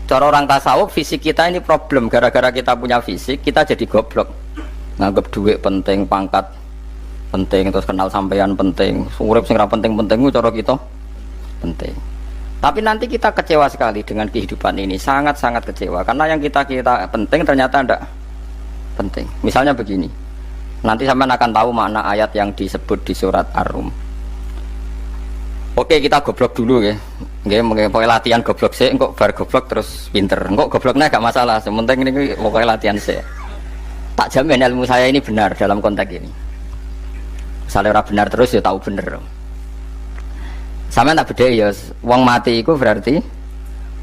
Cara orang tasawuf fisik kita ini problem. Gara-gara kita punya fisik kita jadi goblok. Nganggep duit penting, pangkat penting, terus kenal sampean penting, urip sing ra penting-penting ku cara kita penting. Tapi nanti kita kecewa sekali dengan kehidupan ini, sangat-sangat kecewa karena yang kita penting ternyata tidak penting. Misalnya begini, nanti sampean akan tahu makna ayat yang disebut di surat Ar-Rum. Oke, kita goblok dulu ya. Nggih, pokoke latihan goblok sih, engko bar goblok terus pinter. Engko gobloknya gak masalah, sementing ini pokoke latihan sih. Tak jamin ilmu saya ini benar dalam konteks ini. Misalnya orang benar terus ya tahu bener. Sama tak beda ya, wong mati itu berarti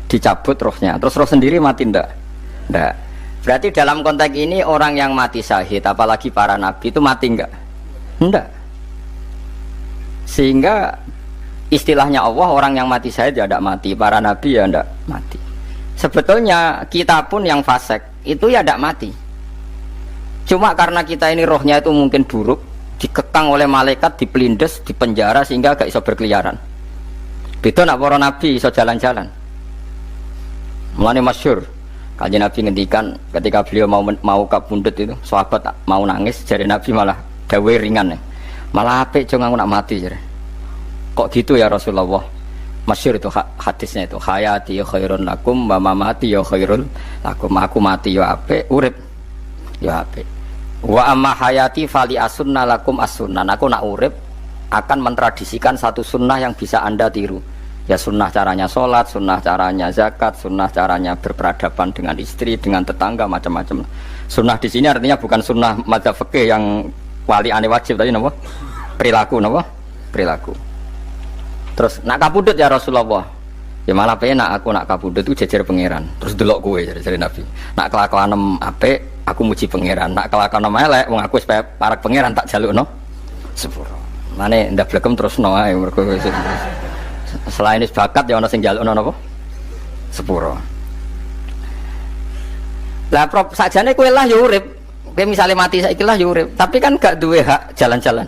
dicabut rohnya, terus roh sendiri mati ndak? Ndak. Berarti dalam konteks ini orang yang mati syahid, apalagi para nabi itu mati enggak? Ndak. Sehingga istilahnya Allah, orang yang mati syahid ya ndak mati, para nabi ya ndak mati. Sebetulnya kita pun yang fasik itu ya ndak mati. Cuma karena kita ini rohnya itu mungkin buruk, dikekang oleh malaikat, dipelindes, dipenjara sehingga gak iso berkeliaran. Beda nak para nabi iso jalan-jalan. Mulane masyhur kanjeng Nabi ngendikan ketika beliau mau kabundut itu, sahabat mau nangis, jare Nabi malah dawe ringan ya. Malah apik jong aku nak mati jare. Kok gitu ya Rasulullah? Masyhur itu hadisnya itu, hayati ya khairun lakum wa mamati ya khairul lakum. Aku mati ya apik, urip ya apik. Wa amma hayati fali asunna lakum as-sunnah. Aku nak urip akan mentradisikan satu sunnah yang bisa Anda tiru. Ya sunnah caranya sholat, sunnah caranya zakat, sunnah caranya berperadaban dengan istri, dengan tetangga, macam-macam. Sunnah di sini artinya bukan sunnah madzhab fikih yang wali ane wajib tadi, napa? Perilaku, napa? Perilaku. Terus nak kabudut ya Rasulullah. Ya malah penak aku nak kabudut itu jejer pangeran. Terus delok kowe jare Nabi. Nak kelakuan apik aku muji pangeran, nak kelakuan elek wong aku supaya parek pangeran tak jalukno sepuro. Mane ndak blekem terusno ae mergo selain is bakat ya ana sing jalukno napa? Sepuro. Lah prop sakjane kowe lah ya urip. Kowe misale mati saiki lah ya urip, tapi kan gak duwe hak jalan-jalan.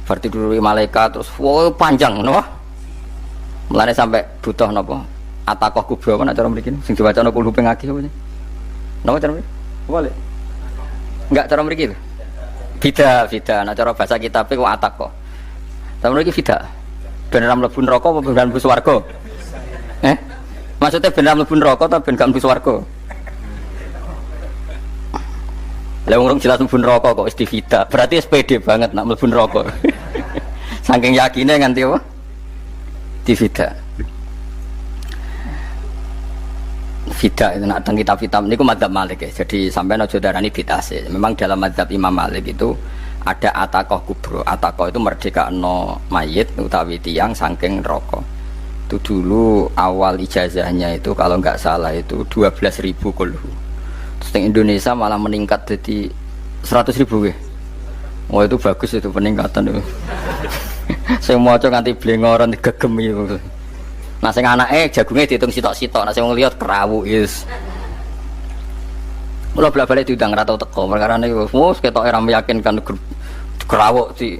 Berarti dulu malaikat terus panjang napa? Mulane sampai butuh napa? Atakoh kubro apa nak cara mriki sing diwacana kulo pengaki apa? Napa cara mriki? Boleh. Enggak cara mriki lho. Bida, nak cara bahasa kitabe kok atakoh. Cara mriki bida. Ben ora mlebu neraka apa ben mlebu swarga? Maksudnya ben ora mlebu neraka ta ben gak mlebu swarga? Lah wong jelas mlebu neraka kok wis divida. Berarti SPD banget nak mlebu neraka. Saking yakine nganti apa? Divida. Vida itu nak teng kitab-kitab niku madzhab Malik ya. Jadi sampean aja darani bid'ah sih. Memang dalam madzhab Imam Malik itu ada atakoh kubro. Atakoh itu merdekakno mayit utawi tiyang saking neraka. Itu dulu awal ijazahnya itu kalau nggak salah itu 12.000 kulhu. Terus di Indonesia malah meningkat jadi 100.000 ya. Oh itu bagus itu peningkatan itu. Saya mau coba nganti blengoran digegem itu. Nah sing anake jagunge diitung sitok-sitok, nah sing wong liya kerawu is. Mula bolak-balik diundang ra tau teko, perkara niku wis ketok ora meyakinkan kerawuk sih.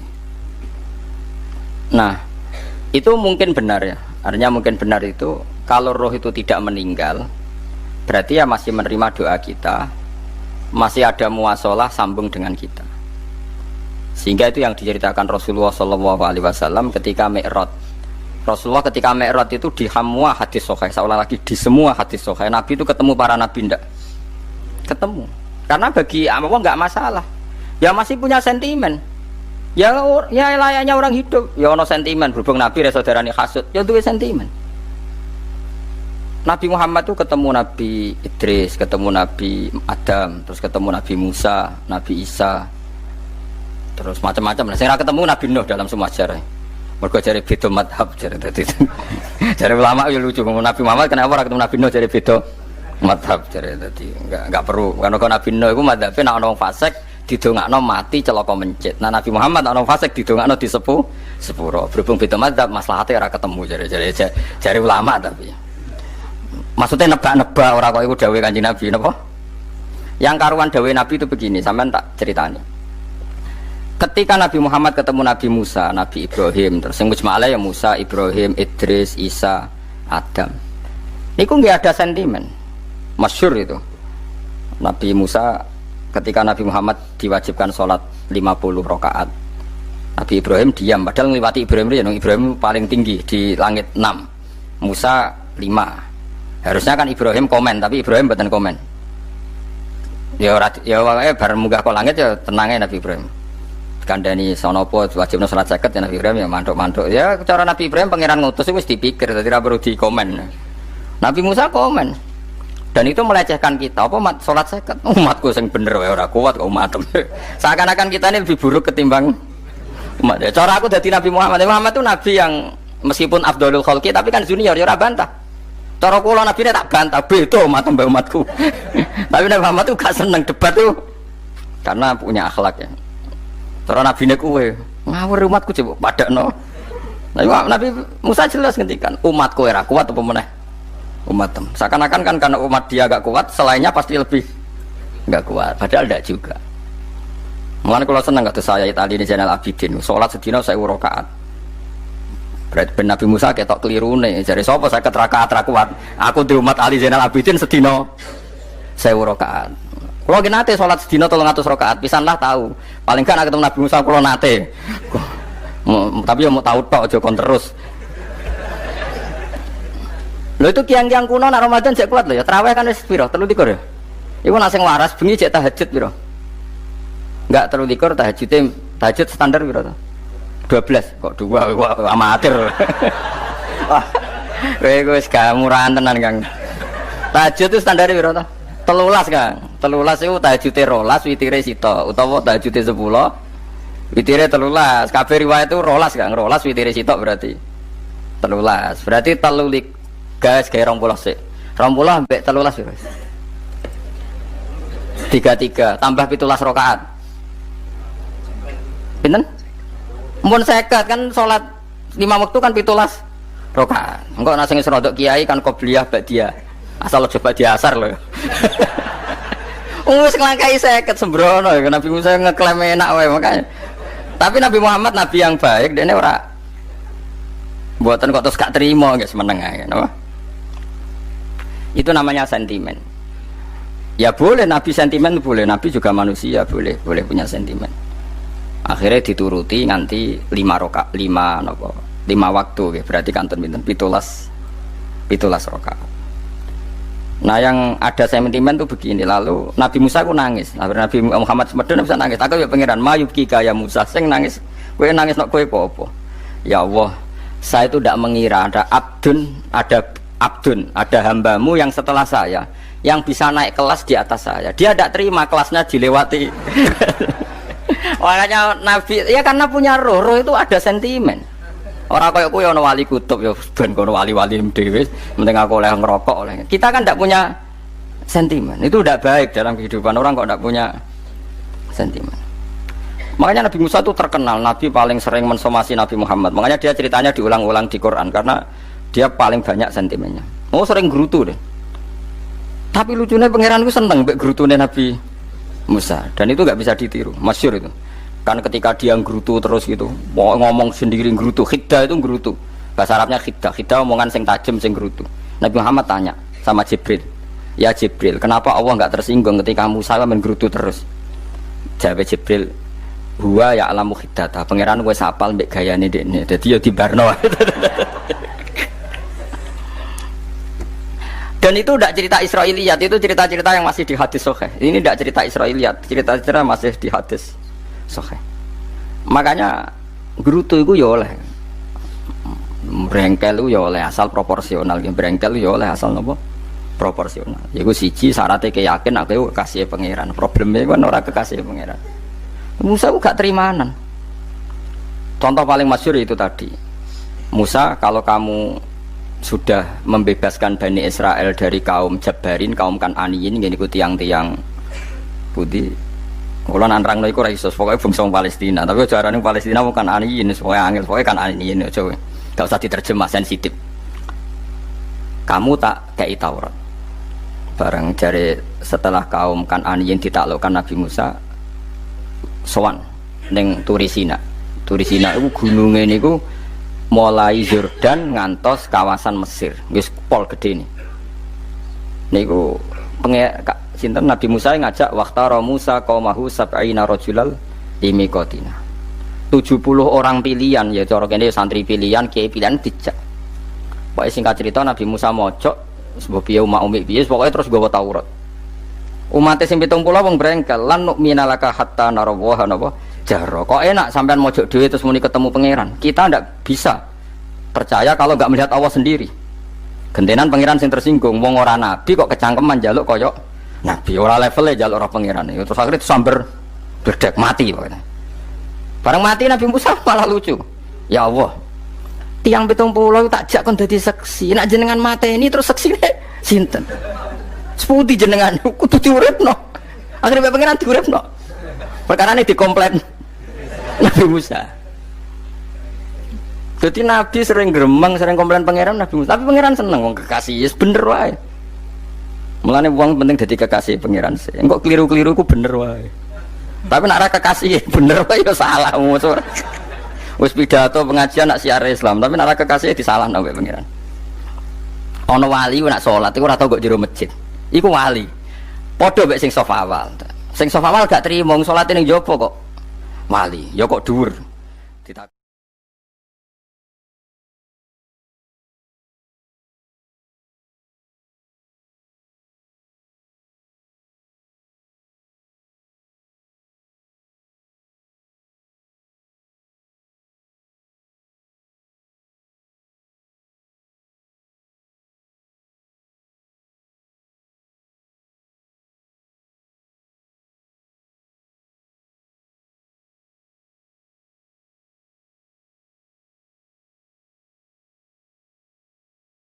Nah, itu mungkin benar ya. Artinya mungkin benar itu kalau roh itu tidak meninggal, berarti ya masih menerima doa kita, masih ada muasalah sambung dengan kita. Sehingga itu yang diceritakan Rasulullah SAW ketika Mi'raj. Rasulullah ketika Mi'raj itu di semua hadis sahih, seolah lagi di semua hadis sahih Nabi itu ketemu para nabi ndak? Ketemu. Karena bagi Allah nggak masalah. Ya masih punya sentimen. Ya layaknya orang hidup. Ya ono sentimen berhubung Nabi saudarane hasud. Ya duwe sentimen. Nabi Muhammad itu ketemu Nabi Idris, ketemu Nabi Adam, terus ketemu Nabi Musa, Nabi Isa. Terus macam-macam lah. Sing ra ketemu Nabi Nuh dalam semua sejarah. Mergo jare beda madhab jare dadi. Jare ulama ya lucu Nabi Muhammad kenapa ora ketemu Nabi Nuh jare beda madhab jare dadi enggak perlu. Karena Nabi Nuh iku madhabe nek ana wong fasik didongakno mati celaka mencit. Nah Nabi Muhammad ana wong fasik didongakno sepuro. Berhubung beda madhab maslahate ora ketemu jare ulama tapi. Maksudnya nebak-nebak ora kok iku dawuhe Kanjeng Nabi napa? Yang karuan dawuhe Nabi itu begini, sampean tak ceritani. Ketika Nabi Muhammad ketemu Nabi Musa, Nabi Ibrahim, terus yang mujma'ala ya Musa, Ibrahim, Idris, Isa, Adam. Ini kok nggak ada sentimen, masyhur itu. Nabi Musa ketika Nabi Muhammad diwajibkan sholat 50 rakaat, Nabi Ibrahim diam, padahal ngliwati Ibrahim ya, Ibrahim paling tinggi di langit 6, Musa 5. Harusnya kan Ibrahim komen, tapi Ibrahim mboten komen. Ya bareng munggah ke langit ya tenangnya Nabi Ibrahim. Kandhani sonopo wajibna salat 50 ya Nabi Ibrahim ya mantuk-mantuk. Ya cara Nabi Ibrahim pangeran ngutus itu wis dipikir, dadi ora perlu dikomen. Nabi Musa komen. Dan itu melecehkan kita. Apa salat 50? Umatku sing bener wae ora kuat kok umat. Seakan-akan kita ini lebih buruk ketimbang umat. Ya, cara aku dadi Nabi Muhammad. Muhammad itu nabi yang meskipun afdhalul khalqi tapi kan junior ya ora bantah. Cara kula nabi ini tak bantah beda umat mbak umatku. Tapi Nabi Muhammad itu gak seneng debat tuh karena punya akhlak ya. Cara nabi ini kowe ngawur umatku coba padakno. Nabi Musa jelas ngendikan umatku ora kuat apa meneh umat tem. Seakan-akan kan karena umat dia agak kuat, selainnya pasti lebih enggak kuat. Padahal tidak juga. Mulane kula seneng kados saya Itali ini Zainal Abidin, salat sedina 1000 rakaat. Berarti ben Nabi Musa ketok kelirune, jare sapa 50 rakaat ra kuat. Aku di umat Ali Zainal Abidin sedina 1000 rakaat. Kula ki nate salat sedina 300 rakaat, pisanlah tahu. Paling kan ketemu Nabi Musa kula nate. Tapi ya mau tahu tok aja kon terus. Lho itu kiang-kiang kuno nak Ramadan cek kuat lho ya. Tarawih kan wis piro? 3 ya. Iku nak sing waras bengi cek tahajud piro? Enggak 3 tahajud standar piro to? 12 kok 2 amatir. Wah. Kowe wis gak murahan tenan Kang. Tahajud itu standar piro to? 13 Kang. 13 itu tahajude 12 witire sita utawa tahajude 10 witire 13. Kabeh riwayat itu 12 Kang. 12 witire sita berarti 13. Berarti 3 gas kayak 20 sik. 20 sampai 13 ya. 33 tambah 17 rakaat. Pinten? Mun 50 kan salat 5 waktu kan 17 rakaat. Engko nek sing rodok kiai kan qobliyah ba'diyah. Asal coba diasar lho. Wis nglangkai 50 sembrono ya Nabi Musa ngeklaim enak wae makanya. Tapi Nabi Muhammad nabi yang baik, dene ora mboten kok terus gak terima nggih semeneng ae napa? Itu namanya sentimen. Ya boleh Nabi sentimen boleh, Nabi juga manusia boleh punya sentimen. Akhirnya dituruti nganti 5 waktu ya, berarti kanton pinten 17 rakaat. Nah yang ada sentimen tuh begini, lalu Nabi Musa ku nangis. Nabi Muhammad semedon bisa nangis. Aku ya pangeran mayubki kaya Musa sing nangis. Kowe nangis nok kowe apa? Ya Allah, saya itu tidak mengira ada ada hambamu yang setelah saya yang bisa naik kelas di atas saya. Dia tidak terima kelasnya dilewati. Makanya Nabi ya karena punya roh itu ada sentimen. Orang kayak kowe ono wali kutub ya ben kono wali-wali dhewe penting aku oleh ngerokok oleh. Kita kan tidak punya sentimen. Itu tidak baik dalam kehidupan orang kok tidak punya sentimen. Makanya Nabi Musa itu terkenal Nabi paling sering mensomasi Nabi Muhammad. Makanya dia ceritanya diulang-ulang di Quran karena dia paling banyak sentimennya. Oh sering gerutu deh. Tapi lucunya pangeran itu seneng mbek gerutune Nabi Musa dan itu nggak bisa ditiru. Masyhur itu. Kan ketika dia gerutu terus gitu, ngomong sendiri gerutu. Khiddah itu gerutu. Bahasa Arabnya khiddah. Khiddah omongan sing tajem sing gerutu. Nabi Muhammad tanya sama Jibril. Ya Jibril, kenapa Allah nggak tersinggung ketika Musa menggerutu terus? Jawab Jibril, huwa ya alamu khiddata. Pangeran gue sapal mbek gayane dekne. Dadi ya dibarno. Dan itu tidak cerita Israiliyat, itu cerita-cerita yang masih di hadis sahih. Ini tidak cerita Israiliyat, cerita-cerita masih di hadis sahih. Makanya gerutu itu ya oleh, brengkel itu ya oleh asal proporsional. Brengkel itu ya oleh asal nopo proporsional. Yaiku siji syaratnya keyakin aku kekasih pangeran. Problemnya kan orang kekasih pangeran. Musa itu gak terimanan. Contoh paling masyhur itu tadi. Musa, kalau kamu sudah membebaskan Bani Israel dari kaum Jabarin, kaum Kan'aniyin, gini ku tiang-tiang putih. Kalau nanrang iku ora iso, pokoknya bangsa Palestina. Tapi carane Palestina bukan Kan'aniyin, pokoknya angel, pokoknya Kan'aniyin aja. Gak usah diterjemah sensitif. Kamu tak kei Taurat. Bareng jare setelah kaum Kan'aniyin ditaklukkan Nabi Musa sowan ning Turisina. Turisina iku gununge niku mulai Yordan ngantos kawasan Mesir, wis pol gede nih. Niku sinten Nabi Musa ngajak waqtara Musa qaumahu sab'ina rajulal limiqatina. 70 orang pilihan ya cara kene santri pilihan, kiai pilihan dijak. Pokoke singkat cerita Nabi Musa mojok sebab piye umat umi piye pokoke terus gawa Taurat. Umat sing 70 wong brengkel lan nu'mina laka hatta narawaha napa jaro. Kok enak sampean mojok dhewe terus muni ketemu pangeran. Kita ndak bisa percaya kalau nggak melihat Allah sendiri. Gentenan pangeran sing tersinggung wong ora nabi kok kecangkeman njaluk koyo nabi ora levelnya njaluk ora pangeran. Terus akhirnya sambar bledek mati pokoknya. Barang mati Nabi Musa malah lucu. Ya Allah, tiang 70 tak jak kon dadi seksi. Nek jenengan mateni terus seksine sinten? Sepundi jenengan kudu diuripno. Akhirnya pengenan diuripno. Perkarane dikomplain Nabi Musa. Jadi Nabi sering gremeng, sering komplain pangeran Nabi Musa. Tapi pangeran seneng wong kekasih, yes, bener wae. Mulane wong penting dadi kekasih pangeran sih. Engko keliru-keliru ku bener wae. Tapi nak raka kasih bener apa ya salah musuh. Wis pidato pengajian nak siar Islam, tapi nak raka kasih disalahno mbek pangeran. Ana wali nak salat iku ora tau kok jero masjid. Iku wali. Padha mbek sing sofa awal. Sing sofa awal gak trimo salate ning jopo kok. Wali, ya kok dhuwur.